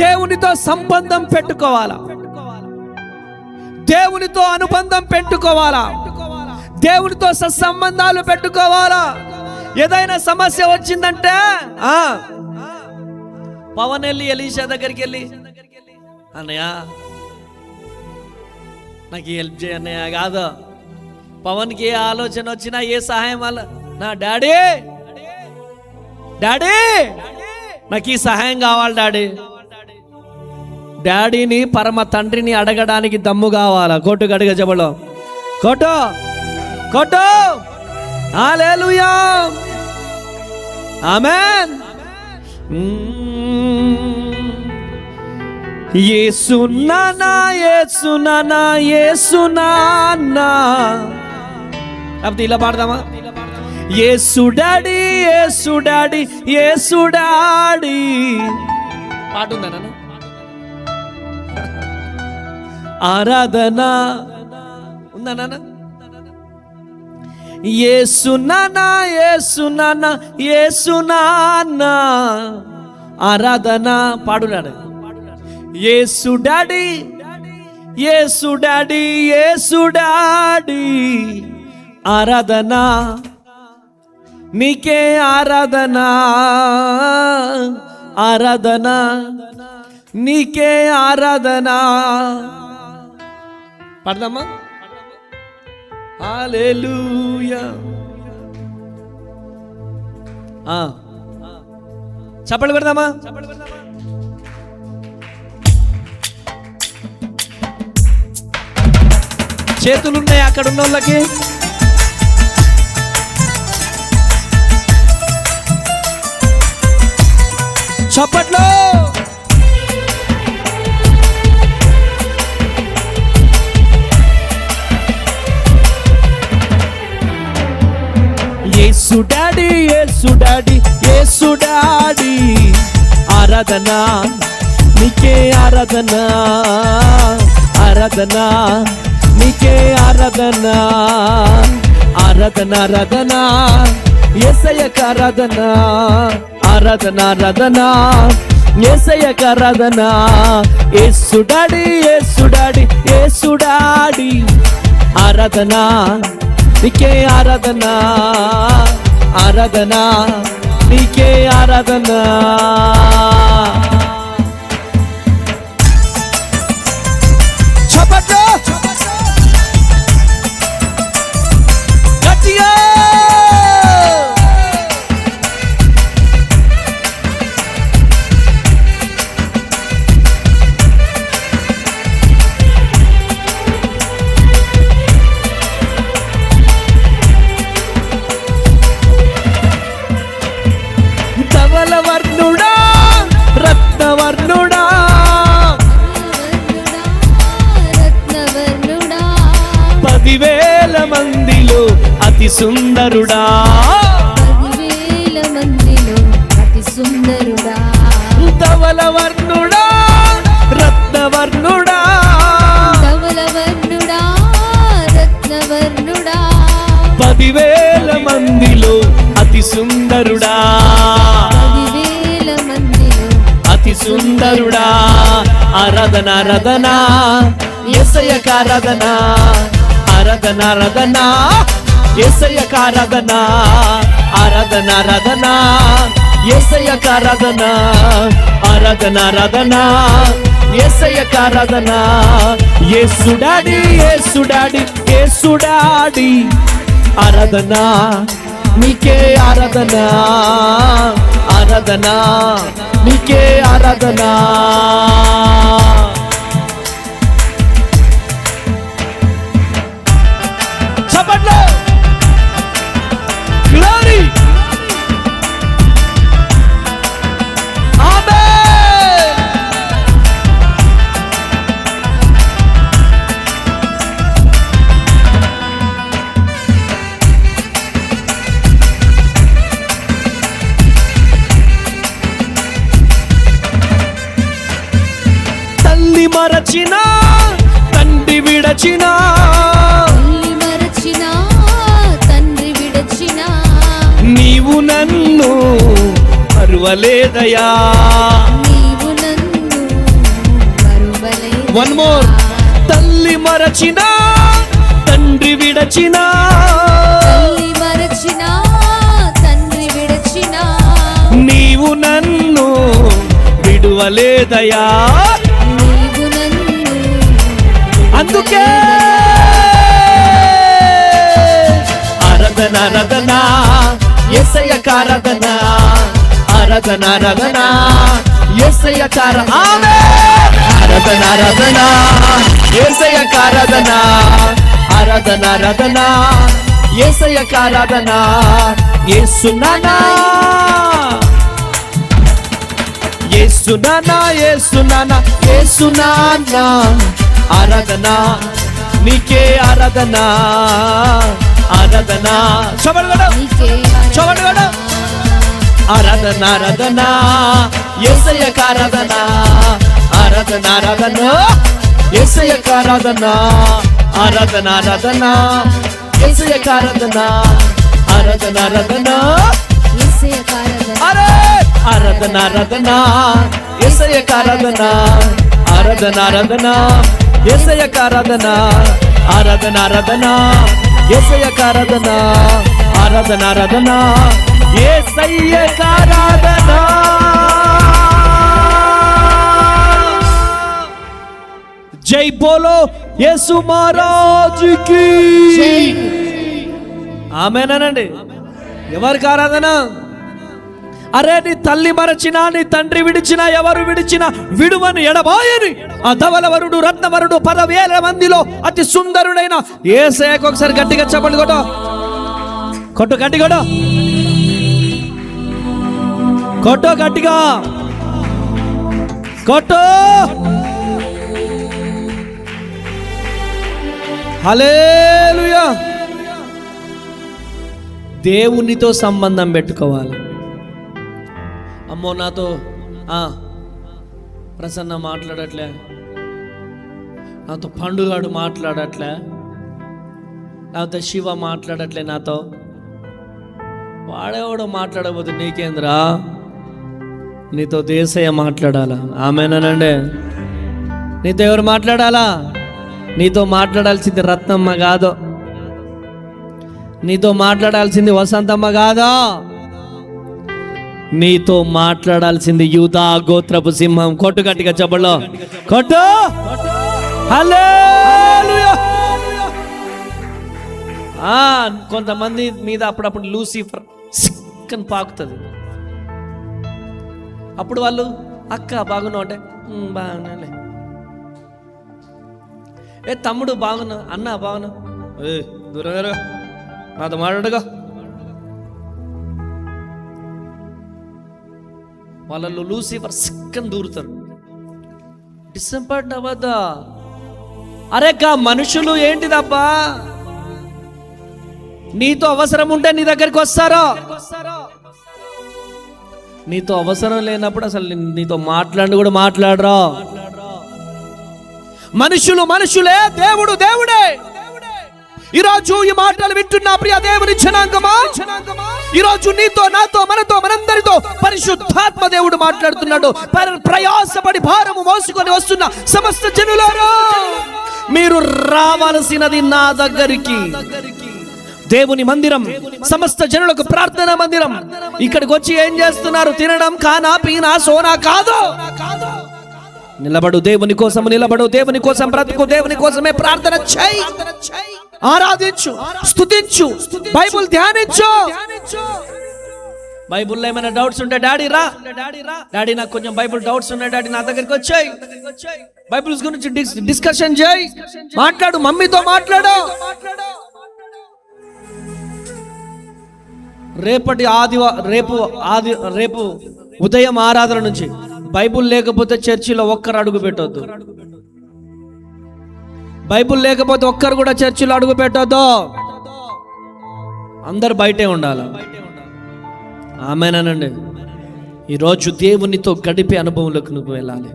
దేవునితో సంబంధం పెట్టుకోవాలా, దేవునితో అనుబంధం పెట్టుకోవాలా, దేవునితో సత్సంబంధాలు పెట్టుకోవాలా. ఏదైనా సమస్య వచ్చిందంటే పవన్ వెళ్ళి ఎలీషా దగ్గరికి వెళ్ళి, అన్నయ్య నాకు హెల్ప్ చేయన్నయ్య కాదు. పవన్కి ఏ ఆలోచన వచ్చినా, ఏ సహాయం వల్ల, నా డాడీ నాకు ఈ సహాయం కావాలి డాడీ. డాడీని పరమ తండ్రిని అడగడానికి దమ్ము కావాలా. కొట్టు గడిగా జబలో, కొట్టు కొట్టు. హల్లెలూయా, ఆమేన్. యేసునానా యేసునానా యేసునానా. అప్పుడు ఇలా పాడదామా? యేసు డాడీ యేసు డాడీ యేసు డాడీ. పాట ఉందా నాన్న? ఆరాధన ఉందా నాన్న? యేసునానా యేసునానా యేసునానా ఆరాధన పాడున్నాడు. యేసు డాడీ యేసు డాడీ యేసు డాడీ ఆరాధన నీకే ఆరాధన, ఆరాధన నీకే ఆరాధన. పడదామా? హల్లెలూయా. చప్పట్లు పెడదామా? చేతులున్నాయి అక్కడ ఉన్న వాళ్ళకి. చప్పట్లు. యేసు డాడీ యేసు డాడీ యేసు డాడీ ఆరాధన నీకే ఆరాధన, ఆరాధన నీకే ఆరాధన, ఆరాధన ఆరాధన యేసయ్యకు ఆరాధన, ఆరాధన ఆరాధన యేసయ్యకు ఆరాధన. యేసు డాడీ యేసు డాడీ యేసు డాడీ ఆరాధన నీకే ఆరాధన, ఆరాధన నీకే ఆరాధన. చప్పట్లు గట్టిగా. ధవలవర్ణుడా రత్నవర్ణుడా రత్నవర్ణుడా 10,000 మందిలో అతి సుందరుడా, 10,000 మందిలో అతి సుందరుడా. ధవలవర్ణుడా రత్నవర్ణుడా, ధవలవర్ణుడా రత్నవర్ణుడా 10,000 మందిలో అతి సుందరుడా, 10,000 మందిలో అతి సుందరుడా. ఆరాధన ఆరాధన యేసయ్యకు ఆరాధన, ఆరాధన ఆరాధన యేసయ్యకు ఆరాధన ఆరాధన ఆరాధన యేసయ్యకు ఆరాధన ఆరాధన ఆరాధన యేసయ్యకు ఆరాధన యేసు డాడీ యేసు డాడీ యేసు డాడీ ఆరాధన నీకే ఆరాధన ఆరాధన నీకే ఆరాధన చప్పట్లు గ్లోరీ ఆమేన్ తల్లి మరచిన తండ్రి విడచిన తల్లి మరచిన తండ్రి విడచిన నీవు నన్ను మరువలేదయా నీవు నన్ను మరువలేదయా. వన్ మోర్ తల్లి మరచిన తండ్రి విడచిన తల్లి మరచిన తండ్రి విడచిన నీవు నన్ను విడువలేదయా నీవు నన్ను అందుకే ఆరాధన ఆరాధన యేసయ్యకు ఆరాధన ఆరాధన ఆరాధన యేసయ్యకు ఆమేన్ ఆరాధన ఆరాధన యేసయ్యకు ఆరాధన ఆరాధన ఆరాధన యేసయ్యకు ఆరాధన యేసు నానా యేసు నానా యేసు నానా యేసు నానా ఆరాధన నీకే ఆరాధన ఆరాధన చవడగడ నీకే చవడగడ ఆరాధన ఆరాధన యేసయ్యకు ఆరాధన ఆరాధన ఆరాధన యేసయ్యకు ఆరాధన ఆరాధన ఆరాధన యేసయ్యకు ఆరాధన ఆరాధన ఆరాధన యేసయ్యకు ఆరాధన. అరే ఆరాధన ఆరాధన యేసయ్యకు ఆరాధన ఆరాధన ఆరాధన యేసయ్యకు ఆరాధన ఆరాధన ఆరాధన యేసయ్యకు ఆరాధన ఆరాధన ఆరాధన యేసయ్యకు ఆరాధన జై బోలో యేసు మహారాజుకి జై. ఆమేనండి. ఎవరికి ఆరాధన? అరే నీ తల్లి మరచినా నీ తండ్రి విడిచినా ఎవరు విడిచినా విడువని ఎడబాయని అధవలవరుడు రత్నవరుడు 10,000 మందిలో అతి సుందరుడైన యేసయ్యకు ఒకసారి గట్టిగా చప్పట్లు కొట్టు కొట్టు గట్టి కొట్టు కొట్టు గట్టిగా కొట్టు హల్లెలూయా. దేవునితో సంబంధం పెట్టుకోవాలి. అమ్మో నాతో ప్రసన్న మాట్లాడట్లే, నాతో పండుగాడు మాట్లాడట్లే, నాతో శివ మాట్లాడట్లే, నాతో వాడేవాడు మాట్లాడబోతు నీకేంద్రా, నీతో దేశయ్య మాట్లాడాలా. ఆమెనండి. నీతో ఎవరు మాట్లాడాలా? నీతో మాట్లాడాల్సింది రత్నమ్మ కాదు, నీతో మాట్లాడాల్సింది వసంతమ్మ కాదా, నీతో మాట్లాడాల్సింది యూదా గోత్రపు సింహం. కొట్టు గట్టిగా చెప్పలో కొట్టు. హల్లెలూయా. కొంతమంది మీద అప్పుడప్పుడు లూసిఫర్ సిక్కని పాకుతుంది. అప్పుడు వాళ్ళు అక్క బాగున్నావు అంటే బాగున్నాలే, ఏ తమ్ముడు బాగున్నా, అన్న బాగున్నా, ఏ దూరం నాతో మాట్లాడగా. వాళ్ళలో లూసిఫర్ సిక్కని దూరుతారు. డిసప్పాయింట్ అవ్వద్దా? అరే కా మనుషులు ఏంటిదబ్బా, నీతో అవసరం ఉంటే నీ దగ్గరికి వస్తారో, నీతో అవసరం లేనప్పుడు అసలు నీతో మాట్లాడి కూడా మాట్లాడరా. మనుషులు మనుషులే, దేవుడు దేవుడే. ఈరోజు ఈ మాటలు వింటున్న ప్రియ దేవుని జనాంగమా, ఈరోజు నీతో నాతో మనతో మనందరితో పరిశుద్ధాత్మ దేవుడు మాట్లాడుతున్నాడు. ప్రయాసపడి భారము మోసుకొని వస్తున్న సమస్త జనులారా, మీరు రావాల్సినది నా దగ్గరికి. దేవుని మందిరం సమస్త జనులకు ప్రార్థన మందిరం. ఇక్కడికి వచ్చి ఏం చేస్తున్నారు? తినడం, ఖానా పీనా సోనా కాదు. నిలబడు, దేవుని కోసం నిలబడు, దేవుని కోసం బ్రతుకు, దేవుని కోసమే ప్రార్థన చేయి, ఆరాధించు, స్తుతించు, బైబిల్ ధ్యానించు. బైబిల్లో ఏమైనా డౌట్స్ ఉంటే డాడీ రా, డాడీ నాకు కొంచెం బైబిల్ డౌట్స్ ఉన్నాయి డాడీ, నా దగ్గరికి వచ్చాయి. బైబిల్స్ గురించి డిస్కషన్ చేయి, మాట్లాడు, మమ్మీతో మాట్లాడు. రేపు ఉదయం ఆరాధన నుంచి బైబిల్ లేకపోతే చర్చిలో ఒక్కరు అడుగు పెట్టొద్దు. బైబిల్ లేకపోతే ఒక్కరు కూడా చర్చిలో అడుగు పెట్టొద్దు. అందరు బయటే ఉండాలి. ఆమేనండి. ఈరోజు దేవునితో గడిపే అనుభవంలోకి నువ్వు వెళ్ళాలి.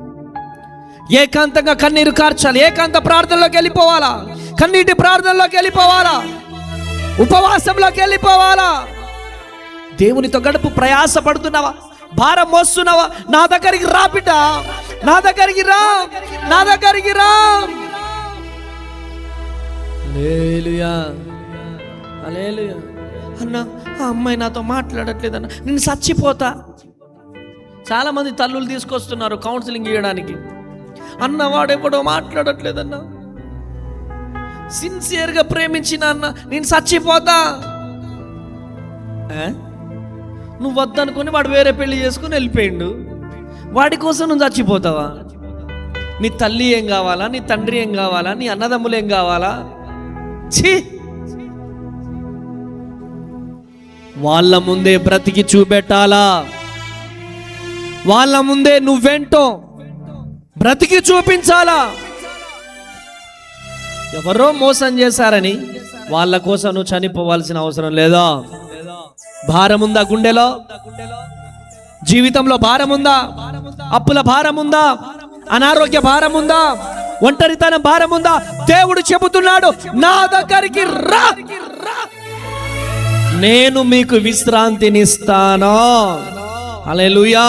ఏకాంతంగా కన్నీరు కార్చాలి, ఏకాంత ప్రార్థనలోకి వెళ్ళిపోవాలా, కన్నీటి ప్రార్థనలోకి వెళ్ళిపోవాలా, ఉపవాసంలోకి వెళ్ళిపోవాలా. దేవునితో గడుపు. ప్రయాస పడుతున్నావా? భారం మోస్తున్నావా? నా దగ్గరికి రా బిడ్డ, నా దగ్గరికి రా, నా దగ్గరికి రా. హల్లెలూయా, హల్లెలూయా. అన్న ఆ అమ్మాయి నాతో మాట్లాడట్లేదన్న, నేను చచ్చిపోతా. చాలా మంది తల్లులు తీసుకొస్తున్నారు కౌన్సిలింగ్ ఇవ్వడానికి. అన్న వాడెప్పుడో మాట్లాడట్లేదన్న, సిన్సియర్గా ప్రేమించిన అన్న, నేను చచ్చిపోతా. నువ్వు వద్దనుకొని వాడు వేరే పెళ్లి చేసుకుని వెళ్ళిపోయిండు. వాడి కోసం నువ్వు చచ్చిపోతావా? నీ తల్లి ఏం కావాలా? నీ తండ్రి ఏం కావాలా? నీ అన్నదమ్ములు ఏం కావాలా? ఛీ! వాళ్ళ ముందే బ్రతికి చూపెట్టాలా? వాళ్ళ ముందే నువ్వేంటో బ్రతికి చూపించాలా? ఎవరో మోసం చేశారని వాళ్ళ కోసం నువ్వు చనిపోవాల్సిన అవసరం లేదా? భారం ఉందా గుండెలో? జీవితంలో భారం ఉందా? అప్పుల భారం ఉందా? అనారోగ్య భారం ఉందా? ఒంటరితనం భారం ఉందా? దేవుడు చెబుతున్నాడు, నా దగ్గరికి రా, నేను మీకు విశ్రాంతినిస్తాను. హల్లెలూయా,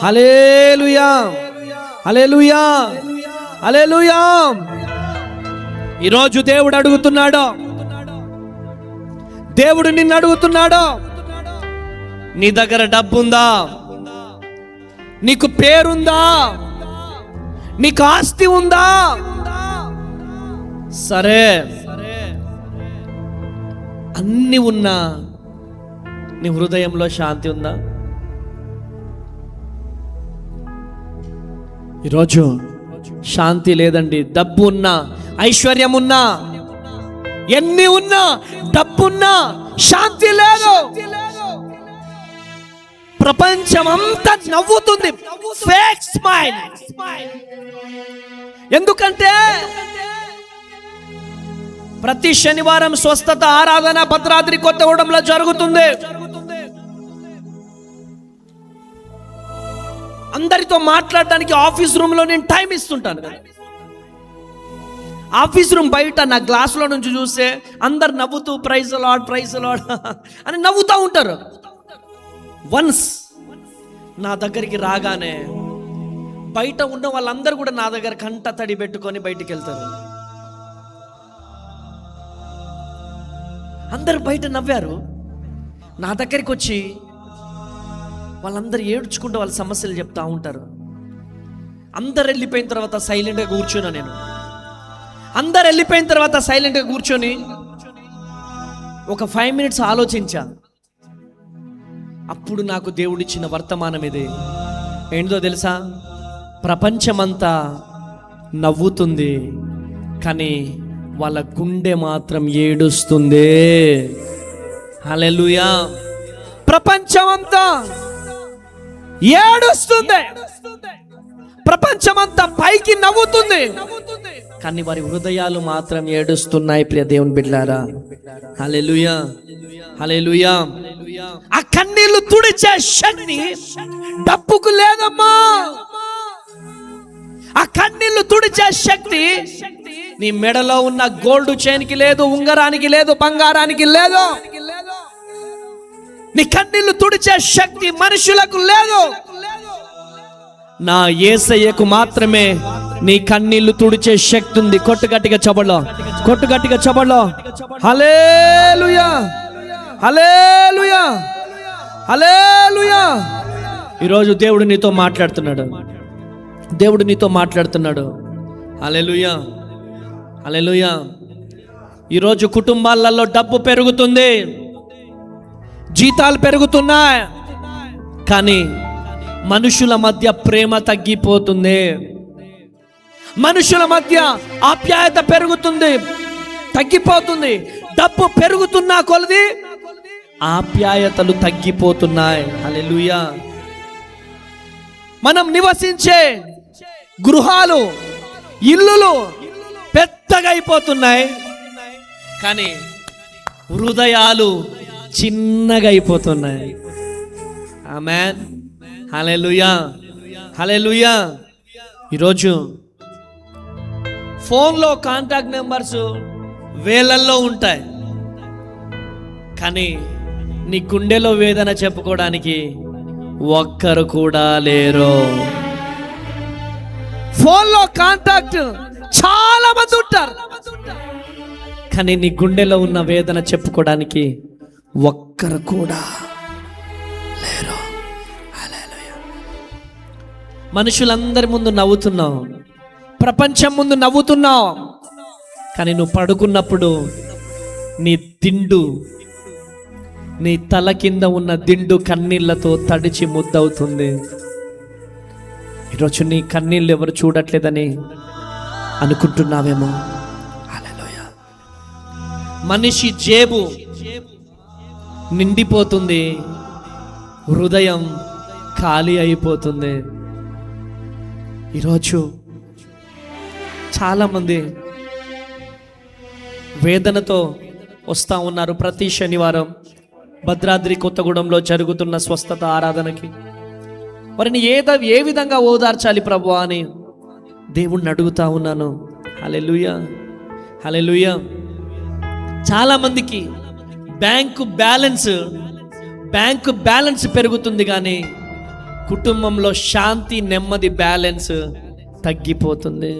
హల్లెలూయా, హల్లెలూయా, హల్లెలూయా. ఈరోజు దేవుడు అడుగుతున్నాడు, దేవుడు నిన్ను అడుగుతున్నాడు, నీ దగ్గర డబ్బుందా? నీకు పేరుందా? నీకు ఆస్తి ఉందా? సరే, అన్ని ఉన్నా నీ హృదయంలో శాంతి ఉందా? ఈరోజు శాంతి లేదండి. డబ్బు ఉన్నా, ఐశ్వర్యం ఉన్నా, ఎన్ని ఉన్నా, డబ్బున్నా శాంతి లేదు. ప్రపంచం అంతా నవ్వుతుంది, ఫేక్ స్మైల్. ఎందుకంటే ప్రతి శనివారం స్వస్థత ఆరాధన భద్రాద్రి కొత్తగూడెంలో జరుగుతుంది. అందరితో మాట్లాడడానికి ఆఫీస్ రూమ్ లో నేను టైం ఇస్తుంటాను. ఆఫీస్ రూమ్ బయట నా గ్లాసులో నుంచి చూస్తే అందరు నవ్వుతూ ప్రైజ్ లార్డ్, ప్రైజ్ లార్డ్ అని నవ్వుతూ ఉంటారు. వన్స్ నా దగ్గరికి రాగానే బయట ఉన్న వాళ్ళందరూ కూడా నా దగ్గర కంట తడి పెట్టుకొని బయటికి వెళ్తారు. అందరు బయట నవ్వారు, నా దగ్గరికి వచ్చి వాళ్ళందరూ ఏడ్చుకుంటూ వాళ్ళ సమస్యలు చెప్తా ఉంటారు. అందరు వెళ్ళిపోయిన తర్వాత సైలెంట్గా కూర్చున్నా నేను. అందరు వెళ్ళిపోయిన తర్వాత సైలెంట్గా కూర్చొని ఒక 5 minutes ఆలోచించా. అప్పుడు నాకు దేవుడిచ్చిన వర్తమానం ఇది. ఏంటో తెలుసా? ప్రపంచమంతా నవ్వుతుంది, కానీ వాళ్ళ గుండె మాత్రం ఏడుస్తుంది. హల్లెలూయా. ప్రపంచమంతా ఏడుస్తుంది, ప్రపంచమంతా పైకి నవ్వుతుంది, కానీ వారి హృదయాలు మాత్రం ఏడుస్తున్నాయి. ప్రియ దేవుని బిడ్డలారా, హల్లెలూయా, హల్లెలూయా. ఆ కన్నీళ్లు తుడిచే శక్తి డబ్బుకు లేదమ్మా. ఆ కన్నీళ్లు తుడిచే శక్తి నీ మెడలో ఉన్న గోల్డ్ చైన్కి లేదు, ఉంగరానికి లేదు, బంగారానికి లేదు. నీ కన్నీళ్లు తుడిచే శక్తి మనుషులకు లేదు. నా యేసయ్యకు మాత్రమే నీ కన్నీళ్లు తుడిచే శక్తి ఉంది. కొట్టు గట్టిగా చబడలో, కొట్టు గట్టిగా చబడలో. హల్లెలూయా, హల్లెలూయా, హల్లెలూయా. ఈరోజు దేవుడు నీతో మాట్లాడుతున్నాడు. దేవుడు నీతో మాట్లాడుతున్నాడు. హల్లెలూయా, హల్లెలూయా. ఈరోజు కుటుంబాలలో డబ్బు పెరుగుతుంది, జీతాలు పెరుగుతున్నాయి, కానీ మనుషుల మధ్య ప్రేమ తగ్గిపోతుంది. మనుషుల మధ్య ఆప్యాయత పెరుగుతుంది, తగ్గిపోతుంది. డబ్బు పెరుగుతున్నా కొలది ఆప్యాయతలు తగ్గిపోతున్నాయి. హల్లెలూయా. మనం నివసించే గృహాలు, ఇల్లులు పెద్దగా అయిపోతున్నాయి, కానీ హృదయాలు చిన్నగా అయిపోతున్నాయి. ఆమేన్, హల్లెలూయా, హల్లెలూయా. ఈరోజు ఫోన్లో కాంటాక్ట్ నెంబర్స్ వేలల్లో ఉంటాయి, కానీ నీ గుండెలో వేదన చెప్పుకోవడానికి ఒక్కరు కూడా లేరు. ఫోన్లో కాంటాక్ట్ చాలా మంది ఉంటారు, కానీ నీ గుండెలో ఉన్న వేదన చెప్పుకోవడానికి ఒక్కరు కూడా లేరు. హల్లెలూయా. మనుషులందరి ముందు నవ్వుతున్నావు, ప్రపంచం ముందు నవ్వుతున్నావు, కానీ నువ్వు పడుకున్నప్పుడు నీ దిండు, నీ తల కింద ఉన్న దిండు కన్నీళ్లతో తడిచి ముద్దవుతుంది. ఈరోజు నీ కన్నీళ్ళు ఎవరు చూడట్లేదని అనుకుంటున్నావేమో. హల్లెలూయా. మనిషి జేబు నిండిపోతుంది, హృదయం ఖాళీ అయిపోతుంది. ఈరోజు చాలామంది వేదనతో వస్తూ ఉన్నారు. ప్రతి శనివారం భద్రాద్రి కొత్తగూడెంలో జరుగుతున్న స్వస్థత ఆరాధనకి వారిని ఏ విధంగా ఓదార్చాలి ప్రభువా అని దేవుణ్ణి అడుగుతా ఉన్నాను. హల్లెలూయా, హల్లెలూయా. చాలామందికి బ్యాంకు బ్యాలెన్స్ పెరుగుతుంది, కానీ కుటుంబంలో శాంతి, నెమ్మది, బ్యాలెన్స్ తగ్గిపోతుంది.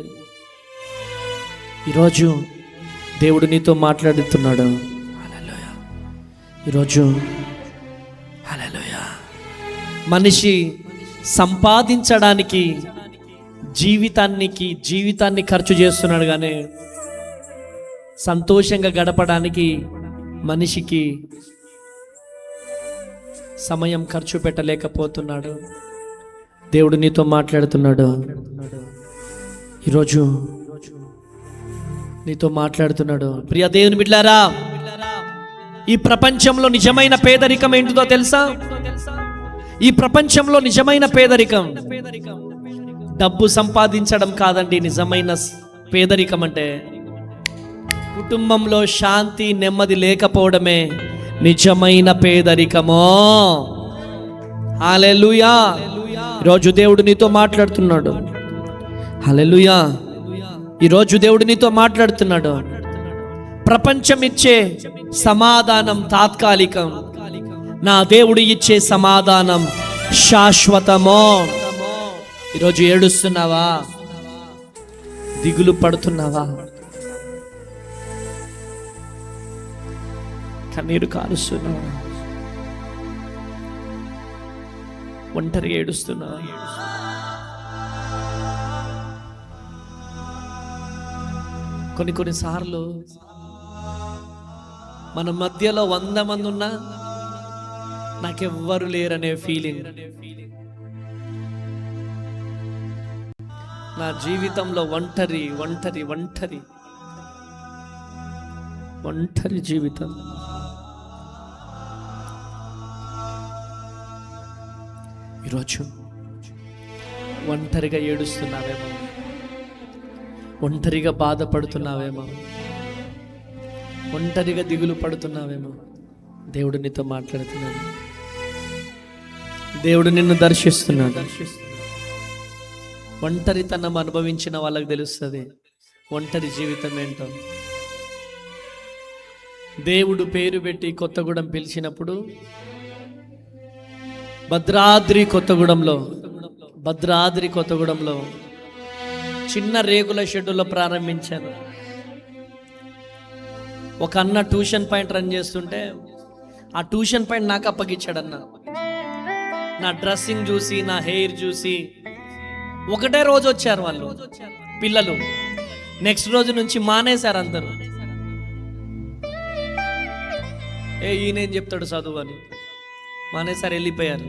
ఈరోజు దేవుడు నీతో మాట్లాడుతున్నాడు. హల్లెలూయా. ఈరోజు హల్లెలూయా. మనిషి సంపాదించడానికి జీవితాన్ని ఖర్చు చేస్తున్నాడు, కానీ సంతోషంగా గడపడానికి మనిషికి సమయం ఖర్చు పెట్టలేకపోతున్నాడు. దేవుడు నీతో మాట్లాడుతున్నాడు. ఈరోజు నీతో మాట్లాడుతున్నాడు. ప్రియ దేవుని బిడ్డలారా, ఈ ప్రపంచంలో నిజమైన పేదరికం ఏంటిదో తెలుసా? ఈ ప్రపంచంలో నిజమైన పేదరికం డబ్బు సంపాదించడం కాదండి. నిజమైన పేదరికం అంటే కుటుంబంలో శాంతి, నెమ్మది లేకపోవడమే నిజమైన పేదరికమో. హల్లెలూయా. ఈరోజు దేవుడు నీతో మాట్లాడుతున్నాడు. హల్లెలూయా. ఈరోజు దేవుడు నీతో మాట్లాడుతున్నాడు. ప్రపంచం ఇచ్చే సమాధానం తాత్కాలికం, నా దేవుడు ఇచ్చే సమాధానం శాశ్వతమో. ఈరోజు ఏడుస్తున్నావా? దిగులు పడుతున్నావా? కన్నీరు కారుస్తున్నావా? ఒంటరిగా ఏడుస్తున్నావా? కొన్నిసార్లు మన మధ్యలో 100 మంది ఉన్నా నాకెవ్వరు లేరనే ఫీలింగ్. నా జీవితంలో ఒంటరి ఒంటరి ఒంటరి ఒంటరి జీవితం. ఈరోజు ఒంటరిగా ఏడుస్తున్నావేమో, ఒంటరిగా బాధపడుతున్నావేమో, ఒంటరిగా దిగులు పడుతున్నావేమో. దేవుడు నీతో మాట్లాడుతున్నాడు. దేవుడు నిన్ను దర్శిస్తున్నాడు. ఒంటరితనం అనుభవించిన వాళ్ళకి తెలుస్తుంది ఒంటరి జీవితం ఏంటో. దేవుడు పేరు పెట్టి కొత్తగూడెం పిలిచినప్పుడు భద్రాద్రి కొత్తగూడెంలో చిన్న రేకుల షెడ్యూల్లో ప్రారంభించాను. ఒక అన్న ట్యూషన్ పాయింట్ రన్ చేస్తుంటే ఆ ట్యూషన్ పాయింట్ నాకు అప్పగించాడన్న. నా డ్రెస్సింగ్ చూసి, నా హెయిర్ చూసి ఒకటే రోజు వచ్చారు వాళ్ళు పిల్లలు. నెక్స్ట్ రోజు నుంచి మానేశారు అందరూ. ఈయనేం చెప్తాడు చదువు అని మానేశారు, వెళ్ళిపోయారు.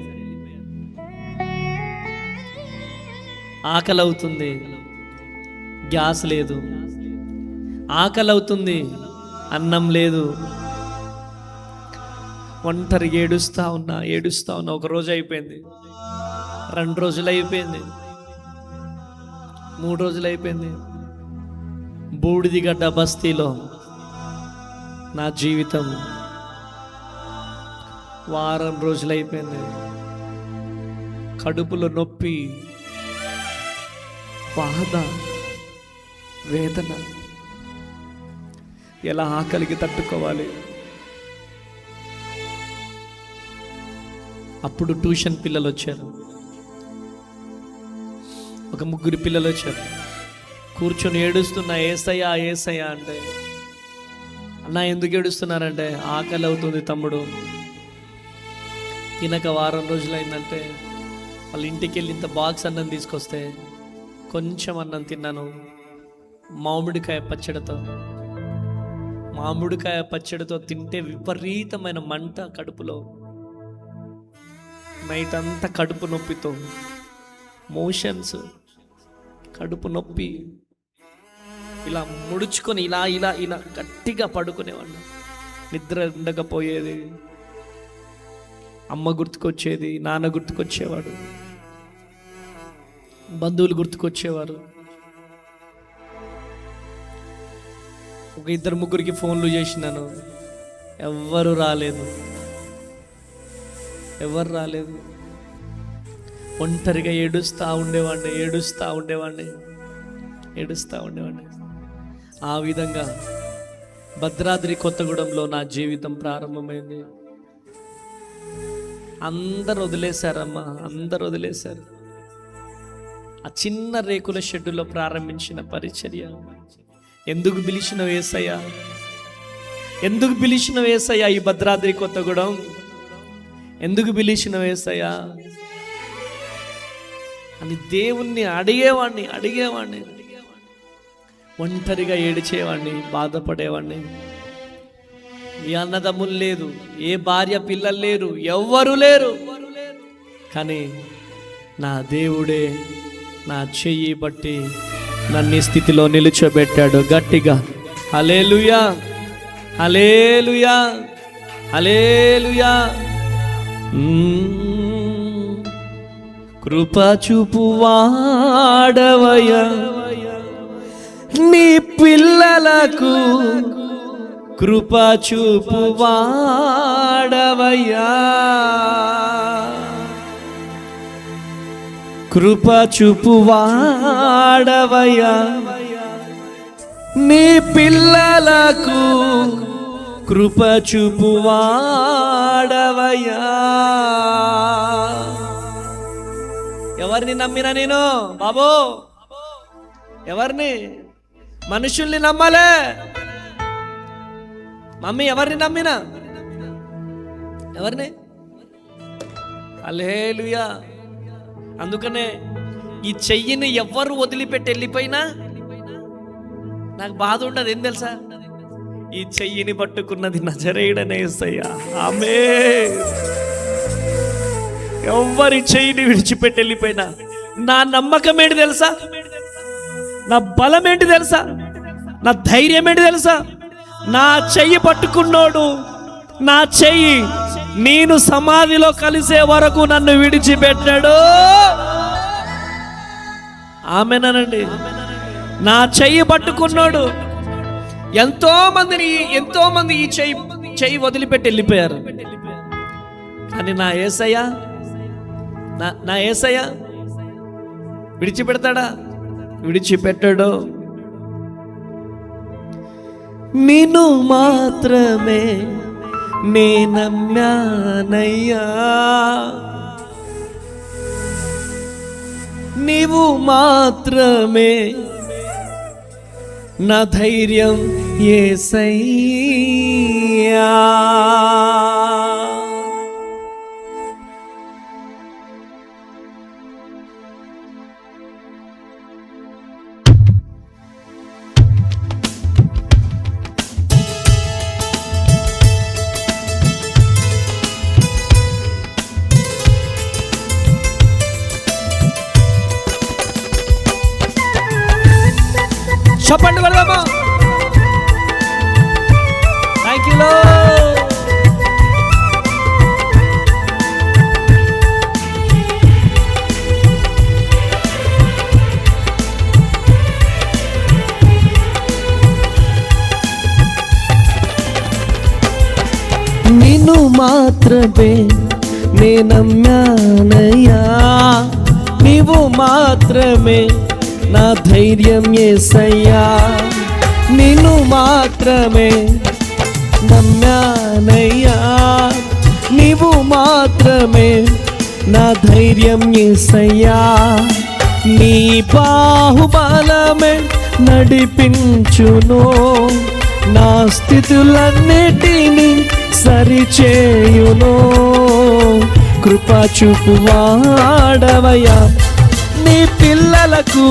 ఆకలి అవుతుంది, గ్యాస్ లేదు. ఆకలి అవుతుంది, అన్నం లేదు. ఒంటరిగా ఏడుస్తా ఉన్నా. ఒక రోజు అయిపోయింది, 2 రోజులు అయిపోయింది, 3 రోజులు అయిపోయింది. బూడిదిగడ్డ బస్తీలో నా జీవితం వారం రోజులు అయిపోయింది. కడుపులో నొప్పి, బాధ, వేదన. ఎలా ఆకలికి తట్టుకోవాలి? అప్పుడు ట్యూషన్ పిల్లలు వచ్చారు, ఒక 3 పిల్లలు వచ్చారు. కూర్చొని ఏడుస్తున్నా, ఏసయ్యా ఏసయ్యా అంటే, అన్న ఎందుకు ఏడుస్తున్నారంటే, ఆకలి అవుతుంది తమ్ముడు. తినక వారం రోజులు అయిందంటే వాళ్ళ ఇంటికి వెళ్ళి ఇంత బాక్స్ అన్నం తీసుకొస్తే కొంచెం అన్నం తిన్నాను. మామిడికాయ పచ్చడితో తింటే విపరీతమైన మంట కడుపులో. నైట్ అంతా కడుపు నొప్పితో, మోషన్స్, కడుపు నొప్పి, ఇలా ముడుచుకొని ఇలా ఇలా ఇలా గట్టిగా పడుకునేవాడిని. నిద్ర ఉండకపోయేది. అమ్మ గుర్తుకొచ్చేది, నాన్న గుర్తుకొచ్చేవాడు, బంధువులు గుర్తుకొచ్చేవారు. ఒక 2-3 ఫోన్లు చేసినాను, ఎవ్వరు రాలేదు. ఒంటరిగా ఏడుస్తూ ఉండేవాడిని. ఆ విధంగా భద్రాద్రి కొత్తగూడెంలో నా జీవితం ప్రారంభమైంది. అందరు వదిలేశారు. ఆ చిన్న రేకుల షెడ్డులో ప్రారంభించిన పరిచర్య. ఎందుకు పిలిచినవు యేసయ్యా ఈ భద్రాద్రి కొత్తగూడెం? ఎందుకు పిలిచినవు యేసయ్యా అని దేవుణ్ణి అడిగేవాడిని. ఒంటరిగా ఏడిచేవాడిని, బాధపడేవాడిని. ఏ అన్నదమ్ములు లేదు, ఏ భార్య పిల్లలు లేరు, ఎవ్వరు లేరు. కానీ నా దేవుడే నా చెయ్యి బట్టి నన్ను ఈ స్థితిలో నిలుచోబెట్టాడు. గట్టిగా హల్లెలూయా, హల్లెలూయా, హల్లెలూయా. కృప చూపువాడవయ్యా నీ పిల్లలకు, కృప చూపువాడవయ్యా, కృప చూపువాడవయ్యా నీ పిల్లలకు, కృప చూపువాడవయ్యా. ఎవరిని నమ్మినా నేను బాబో? ఎవరిని? మనుషుల్ని నమ్మలే. మమ్మీ ఎవరిని నమ్మినా? ఎవరిని? హల్లెలూయా. అందుకనే ఈ చెయ్యిని ఎవ్వరు వదిలిపెట్టి వెళ్ళిపోయినా నాకు బాధ ఉండదు. ఏం తెలుసా? ఈ చెయ్యిని పట్టుకున్నది నజరేయుడనే యేసయ్యా. ఆమేన్. ఎవ్వరి చెయ్యిని విడిచిపెట్టి వెళ్ళిపోయినా నా నమ్మకం ఏంటి తెలుసా? నా బలం ఏంటి తెలుసా? నా ధైర్యం ఏంటి తెలుసా? నా చెయ్యి పట్టుకున్నోడు, నా చెయ్యి నేను సమాధిలో కలిసే వరకు నన్ను విడిచిపెట్టాడు. ఆమేనండి. నా చెయ్యి పట్టుకున్నాడు. ఎంతో మంది ఈ చెయ్యి వదిలిపెట్టి వెళ్ళిపోయారు. కానీ నా యేసయ్య విడిచిపెడతాడా? విడిచిపెట్టాడు. నిన్ను మాత్రమే నే నమ్మానయ్యా, నీవు మాత్రమే నా ధైర్యం యేసయ్యా. చెప్పండి వెళ్దామా. Thank you. నిన్ను మాత్రమే నే నమ్మానయ్యా, నీవు మాత్రమే నా ధైర్యం యేసయ్యా. నిన్ను మాత్రమే నమ్మానయ్యా, నీవు మాత్రమే నా ధైర్యం యేసయ్యా. నీ బాహుబలమే నడిపించును, నా స్థితులన్నిటినీ సరిచేయును. కృపా చూపువాడవయ్యా, నీ పిల్లలకు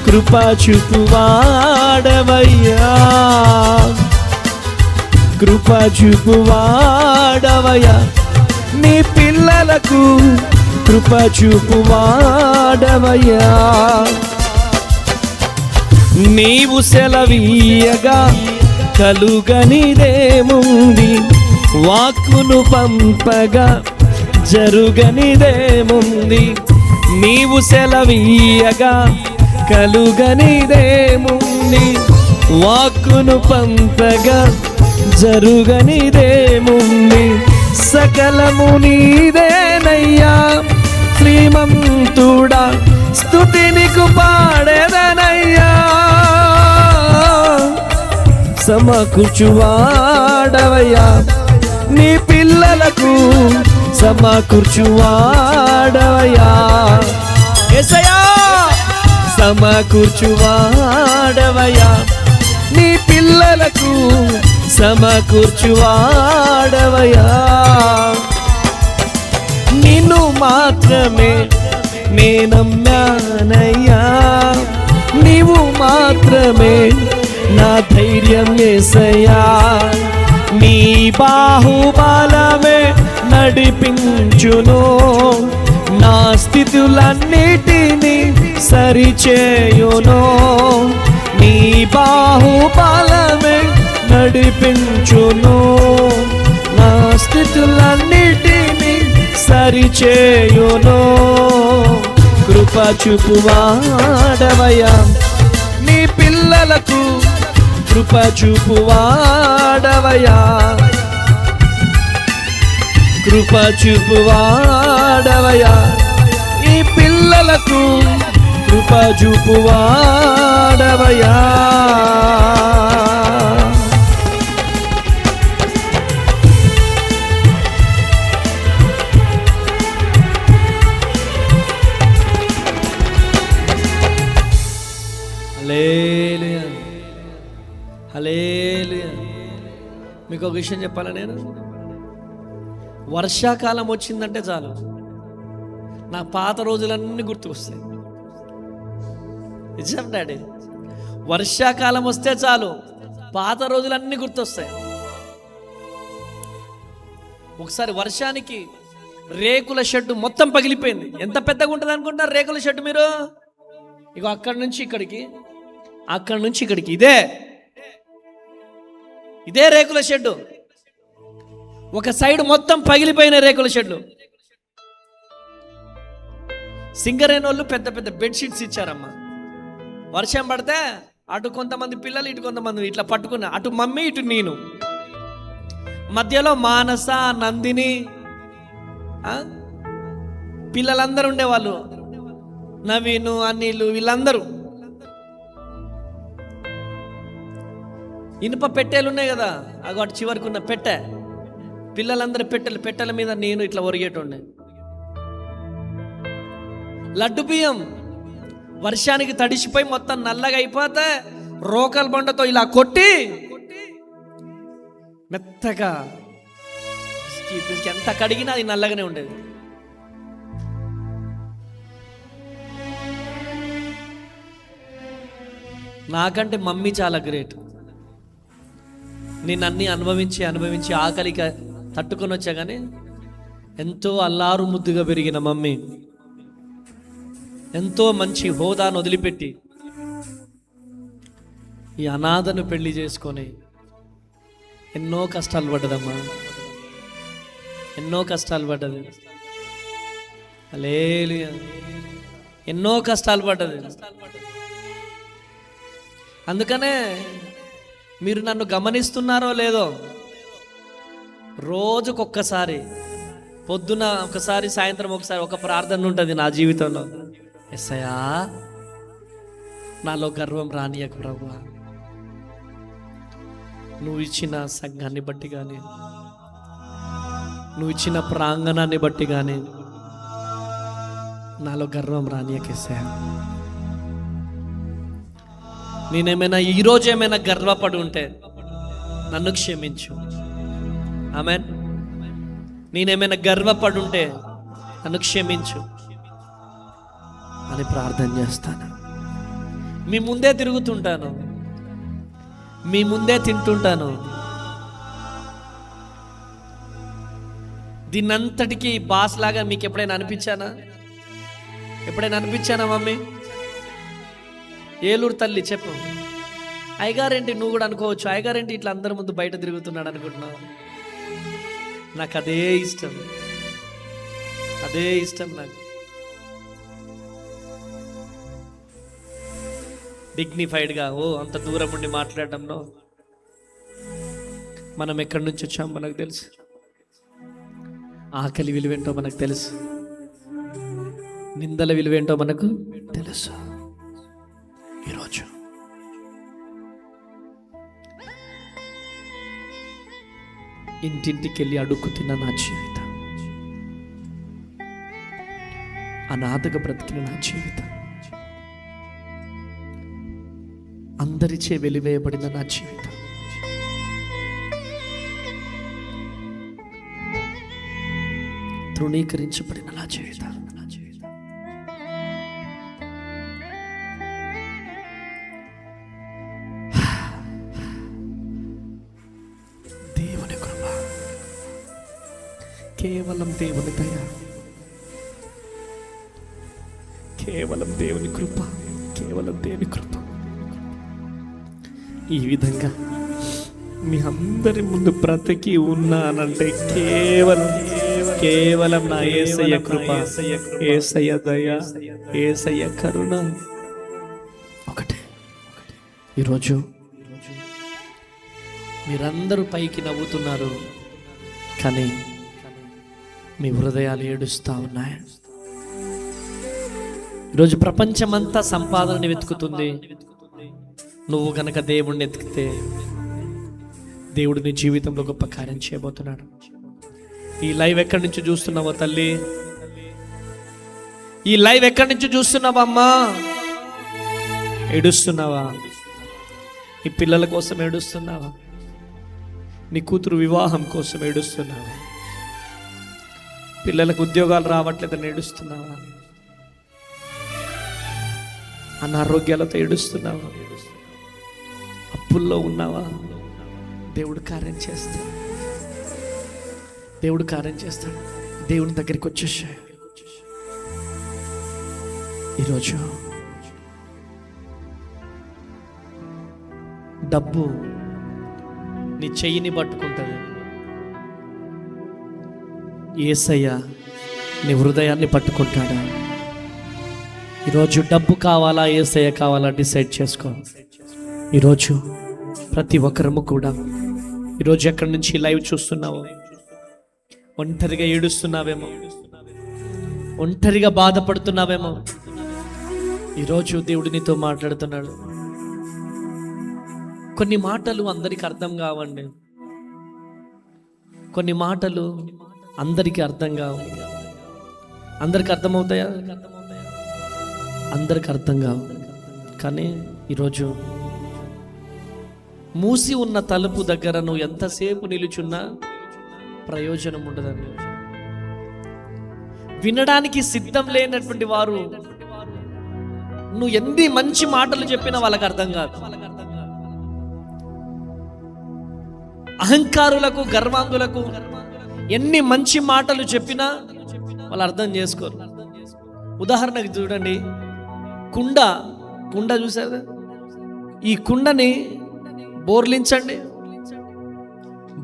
కృపా చూపువాడవయ్యా, కృపా చూపువాడవయ్యా. నీ పిల్లలకు కృపా చూపువాడవయ్యా. నీవు సెలవీయగా కలుగనిదేముంది, వాక్కును పంపగా జరుగనిదేముంది. నీవు సెలవీయగా కలుగనిదేముంది, వాక్కును పంపగా జరుగనిదేముంది. సకలము నీదేనయ్యా శ్రీమంతుడా, స్తుతి నీకు పాడేదనయ్యా. సమకూర్చువాడవయ్యా, నీ పిల్లలకు సమకూర్చువాడవయ్యా. యేసయ్యా సమకూర్చువాడవయ్యా, నీ పిల్లలకు సమకూర్చువాడవయ్యా. నిన్ను మాత్రమే నే నమ్మానయ్యా, నీవు మాత్రమే నా ధైర్యం యేసయ్యా. నీ బాహుబలమే నడిపించును, నా స్థితులన్నిటినీ సరిచేయును. నీ బాహుబలమే నడిపించును, నా స్థితులన్నిటినీ సరిచేయును. కృపా చూపువాడవయ్యా, నీ పిల్లలకు కృప చూపువాడవయ్యా, కృప చూపువాడవయ్యా. ఈ పిల్లలకు కృప చూపువాడవయ్యా. హల్లెలూయా, హల్లెలూయా. మీకు ఒక విషయం చెప్పాలా, నేను వర్షాకాలం వచ్చిందంటే చాలు నా పాత రోజులన్నీ గుర్తుకొస్తాయి. నిజం డాడీ, వర్షాకాలం వస్తే చాలు పాత రోజులన్నీ గుర్తొస్తాయి. ఒకసారి వర్షానికి రేకుల షెడ్డు మొత్తం పగిలిపోయింది. ఎంత పెద్దగా ఉంటుంది అనుకుంటారు రేకుల షెడ్డు మీరు? ఇగో అక్కడి నుంచి ఇక్కడికి, అక్కడి నుంచి ఇక్కడికి ఇదే రేకుల షెడ్డు. ఒక సైడ్ మొత్తం పగిలిపోయిన రేకుల షెడ్లు. సింగరేణి వాళ్ళు పెద్ద పెద్ద బెడ్షీట్స్ ఇచ్చారమ్మా. వర్షం పడితే అటు కొంతమంది పిల్లలు, ఇటు కొంతమంది ఇట్లా పట్టుకున్నా, అటు మమ్మీ ఇటు నేను, మధ్యలో మానస, నందిని, పిల్లలందరూ ఉండేవాళ్ళు, నవీను, అనిలు, వీళ్ళందరూ. ఇనుప పెట్టెలు ఉన్నాయి కదా, అటు చివరికి ఉన్న పెట్టె, పిల్లలందరూ పెట్టెల మీద నేను ఇట్లా ఒరిగేటోండే. లడ్డు బియ్యం వర్షానికి తడిసిపోయి మొత్తం నల్లగా అయిపోతే రోకల్ బండతో ఇలా కొట్టి మెత్తగా ఎంత కడిగినా అది నల్లగానే ఉండేది. నాకంటే మమ్మీ చాలా గ్రేట్. నేను అన్నీ అనుభవించి ఆకలికి తట్టుకొని వచ్చా, కానీ ఎంతో అల్లారు ముద్దుగా పెరిగిన మమ్మీ ఎంతో మంచి హోదాను వదిలిపెట్టి ఈ అనాథను పెళ్లి చేసుకొని ఎన్నో కష్టాలు పడ్డదమ్మా, ఎన్నో కష్టాలు పడ్డది. హల్లెలూయా, ఎన్నో కష్టాలు పడ్డది. అందుకనే మీరు నన్ను గమనిస్తున్నారో లేదో, రోజుకొక్కసారి, పొద్దున ఒకసారి, సాయంత్రం ఒకసారి ఒక ప్రార్థన ఉంటుంది నా జీవితంలో. యేసయ్యా, నాలో గర్వం రానియకు ప్రభువా, నువ్వు ఇచ్చిన సంఘాన్ని బట్టి కానీ, నువ్వు ఇచ్చిన ప్రాంగణాన్ని బట్టి కానీ నాలో గర్వం రానియకు యేసయ్యా. నేనేమైనా ఈరోజు ఏమైనా గర్వపడి ఉంటే నన్ను క్షమించు. ఆమేన్. నేనేమైనా గర్వపడి ఉంటే నన్ను క్షమించు అని ప్రార్థన చేస్తాను. మీ ముందే తిరుగుతుంటాను, మీ ముందే తింటుంటాను. దీన్నంతటికీ బాస్ లాగా మీకు ఎప్పుడైనా అనిపించానా? ఎప్పుడైనా అనిపించానా మమ్మీ? ఏలూరు తల్లి చెప్పు. అయ్యగారేంటి నువ్వు కూడా అనుకోవచ్చు, అయ్యగారేంటి ఇట్లా అందరి ముందు బయట తిరుగుతున్నాడు అనుకుంటున్నావు. నాకు అదే ఇష్టం, అదే ఇష్టం నాకు. డిగ్నిఫైడ్గా అంత దూరం ఉండి మాట్లాడడంలో మనం ఎక్కడి నుంచి వచ్చాం మనకు తెలుసు, ఆకలి విలువేంటో మనకు తెలుసు, నిందల విలువేంటో మనకు తెలుసు. ఈరోజు ఇంటింటికి వెళ్ళి అడుక్కు తిన్న నా జీవితం, అనాథగా బ్రతికిన నా జీవితం, అందరిచే వెలివేయబడిన నా జీవితం, తృణీకరించబడిన నా జీవితం, దేవుని కృప, కేవలం దేవుని దయ, కేవలం దేవుని కృప, కేవలం దేవుని కృప. ఈ విధంగా మీ అందరి ముందు బ్రతికి ఉన్నానంటే కేవలం నా యేసయ్య కృప, యేసయ్య దయ, యేసయ్య కరుణ. ఒకటే, ఈరోజు మీరందరూ పైకి నవ్వుతున్నారు, కానీ మీ హృదయాలు ఏడుస్తూ ఉన్నాయి. ఈరోజు ప్రపంచమంతా సంపాదనని వెతుకుతుంది. నువ్వు గనక దేవుణ్ణి ఎతికితే దేవుడు నీ జీవితంలో గొప్ప కార్యం చేయబోతున్నాడు. ఈ లైవ్ ఎక్కడి నుంచి చూస్తున్నావో తల్లి, ఈ లైవ్ ఎక్కడి నుంచి చూస్తున్నావమ్మా? ఏడుస్తున్నావా? నీ పిల్లల కోసం ఏడుస్తున్నావా? నీ కూతురు వివాహం కోసం ఏడుస్తున్నావా? పిల్లలకు ఉద్యోగాలు రావట్లేదని ఏడుస్తున్నావా? అనారోగ్యాలతో ఏడుస్తున్నావా? అప్పుల్లో ఉన్నావా? దేవుడు కార్యం చేస్తాడు, దేవుడు కార్యం చేస్తాడు. దేవుని దగ్గరికి వచ్చేసాయి. ఈరోజు డబ్బు నీ చెయ్యిని పట్టుకుంటుంది, యేసయ్య నీ హృదయాన్ని పట్టుకుంటాడా? ఈరోజు డబ్బు కావాలా, యేసయ్య కావాలా డిసైడ్ చేసుకో. ఈరోజు ప్రతి ఒక్కరము కూడా, ఈరోజు ఎక్కడి నుంచి లైవ్ చూస్తున్నావో, ఒంటరిగా ఏడుస్తున్నావేమో, ఒంటరిగా బాధపడుతున్నావేమో, ఈరోజు దేవుడు నీతో మాట్లాడుతున్నాడు. కొన్ని మాటలు అందరికీ అర్థం కావండి, కొన్ని మాటలు అందరికీ అర్థం కావు. అందరికీ అర్థమవుతాయా? అందరికి అర్థం కావు. కానీ ఈరోజు మూసి ఉన్న తలుపు దగ్గర నువ్వు ఎంతసేపు నిలుచున్నా ప్రయోజనం ఉండదండి. వినడానికి సిద్ధం లేనటువంటి వారు నువ్వు ఎన్ని మంచి మాటలు చెప్పినా వాళ్ళకి అర్థం కాదు. అహంకారులకు, గర్వాంధులకు ఎన్ని మంచి మాటలు చెప్పినా వాళ్ళు అర్థం చేసుకోరు. ఉదాహరణకు చూడండి, కుండ చూసారు. ఈ కుండని బోర్లించండి.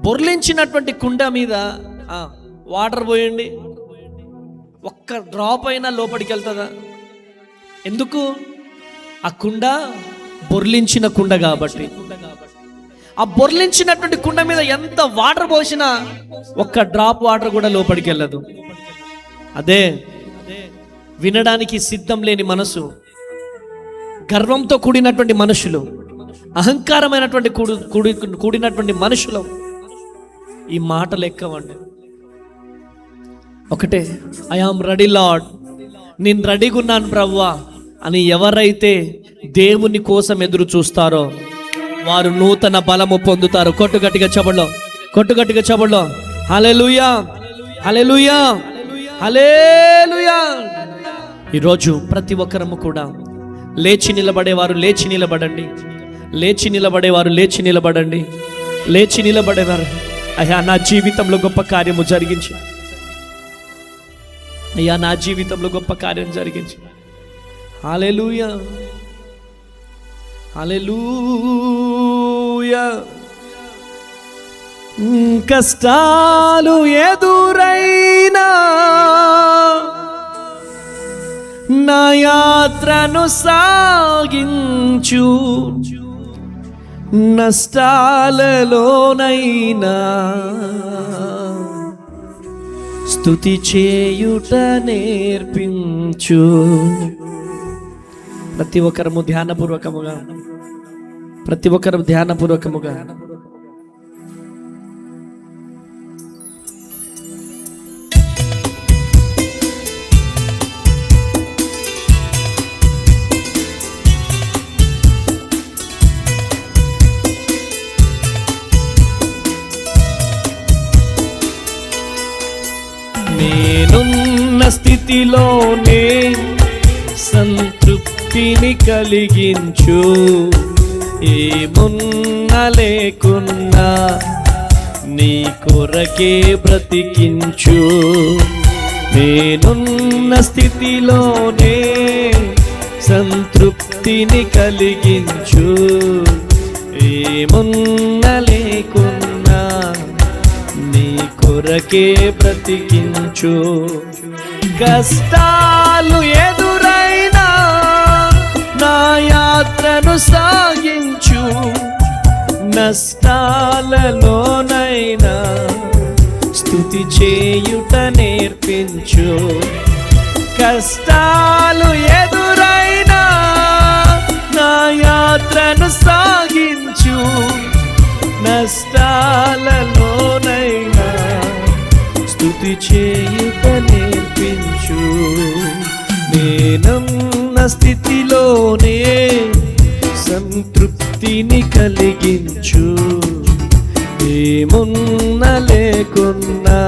బొర్లించినటువంటి కుండ మీద వాటర్ పోయండి, ఒక్క డ్రాప్ అయినా లోపలికి వెళ్తుందా? ఎందుకు? ఆ కుండ బొర్లించిన కుండ కాబట్టి. ఆ బొర్లించినటువంటి కుండ మీద ఎంత వాటర్ పోసినా ఒక్క డ్రాప్ వాటర్ కూడా లోపలికి వెళ్ళదు. అదే వినడానికి సిద్ధం లేని మనసు, గర్వంతో కూడినటువంటి మనుషులు, అహంకారమైనటువంటి కూడినటువంటి మనుషులు ఈ మాటలు ఎక్కవండి. ఒకటే, ఐ ఆమ్ రెడీ లార్డ్, నేను రెడీగా ఉన్నాను ప్రభువా అని ఎవరైతే దేవుని కోసం ఎదురు చూస్తారో వారు నూతన బలము పొందుతారు. కొట్టుగట్టిగా చబడలో హల్లెలూయా, హల్లెలూయా, హల్లెలూయా. ఈరోజు ప్రతి ఒక్కరము కూడా లేచి నిలబడేవారు లేచి నిలబడండి, లేచి నిలబడేవారు లేచి నిలబడండి, లేచి నిలబడేవారు. అయ్యా నా జీవితంలో గొప్ప కార్యము జరిగించి, అయ్యా నా జీవితంలో గొప్ప కార్యం జరిగించి. హల్లెలూయా, హల్లెలూయా. కష్టాలు ఎదురైనా నా యాత్రను సాగించు, నష్టాలలోనైనా స్తుతి చేయుట నేర్పించు. ప్రతి ఒక్కరము ధ్యానపూర్వకముగా నేనున్న స్థితిలోనే సంతృప్తిని కలిగించు, ఏమున్నా లేకున్నా నీ కొరకే బ్రతికించు. నేనున్న స్థితిలోనే సంతృప్తిని కలిగించు, ఏమున్నా లేకున్నా నీ కొరకే బ్రతికించు. కష్టాలు ఎదురైనా నా యాత్రను సాగించు, నష్టాలలోనైనా స్తుతి చేయుట నేర్పించు. కష్టాలు ఎదురైనా నా యాత్రను సాగించు, నష్టాలలోనైనా స్తుతి చేయుట నేర్పించు. నేనున్న స్థితిలోనే సంతృప్తిని కలిగించు, ఏమున్నా లేకున్నా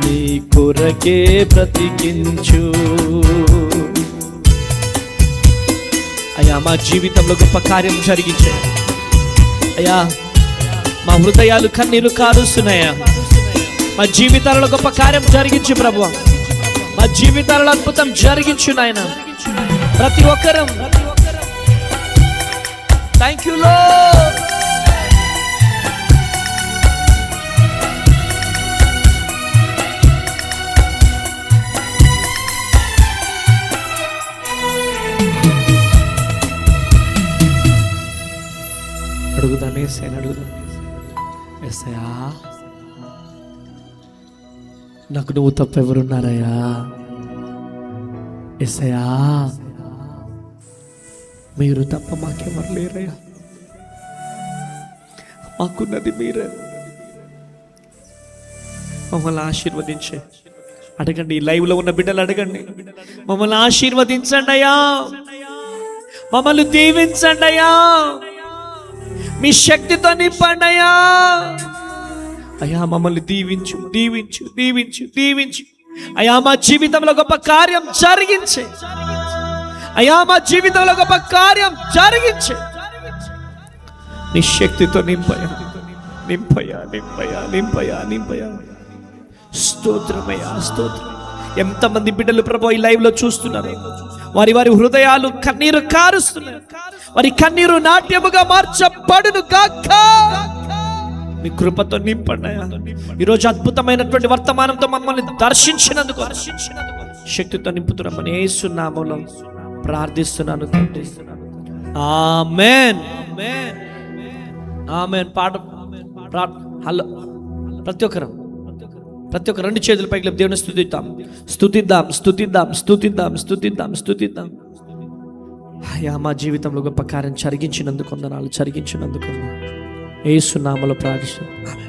నీ కొరకే బ్రతికించు. అయ్యా మా జీవితంలో గొప్ప కార్యం జరిగించే అయ్యా, మా హృదయాలు కన్నీరు కారుస్తున్నాయా, మా జీవితాలలో గొప్ప కార్యం జరిగించు ప్రభువా, మా జీవితాలలో అద్భుతం జరిగించు నాయన. ప్రతి ఒక్కరం థ్యాంక్ యూ లార్డ్. అడుగుదాను యేసయ్యని, అడుగుదాను యేసయ్యా నాకు నువ్వు తప్ప ఎవరున్నారయ్యా? యేసయ్యా మీరు తప్ప మాకెవరు లేరయ్యా, మాకున్నది మీరే. మమ్మల్ని ఆశీర్వదించే అడగండి, ఈ లైవ్లో ఉన్న బిడ్డలు అడగండి, మమ్మల్ని ఆశీర్వదించండి అయ్యా, మమ్మల్ని దీవించండి అయ్యా, మీ శక్తితో నింపండి అయ్యా. అయ్యా మమ్మల్ని దీవించు, దీవించు, దీవించు, దీవించు అయ్యా. మా జీవితంలో గొప్ప కార్యం జరిగించే అయ్యా, మా జీవితంలో గొప్ప కార్యం జరిగించే. నీ శక్తితో నింపయా, నింపయా, నింపయా, నింపయా, నింపయా. స్తోత్రమయ్యా, స్తోత్రం. ఎంతమంది బిడ్డలు ప్రభు ఈ లైవ్ లో చూస్తున్నారు, వారి వారి హృదయాలు కన్నీరు కారుస్తున్నారు, వారి కన్నీరు నాట్యముగా మార్చబడును గాక. మీ కృపతో నింపండి. ఈరోజు అద్భుతమైనటువంటి వర్తమానంతో మమ్మల్ని దర్శించినందుకు శక్తితో నింపుతున్నామని యేసు నామములో ప్రార్థిస్తున్నాను తండ్రి. ఆమేన్, ఆమేన్. పాట హలో, ప్రతి ఒక్కరు రెండు చేతుల పైకి లేపి దేవుని స్తుతిద్దాం, స్తుతిద్దాం, స్తుతిద్దాం, స్తుతిద్దాం, స్తుతిద్దాం, స్తుతిద్దాం. అయ్యా మా జీవితంలో గొప్ప కార్యం జరిగించినందుకు వందనాలు, జరిగించినందుకు యేసు నామములో ప్రార్థిస్తున్నాను.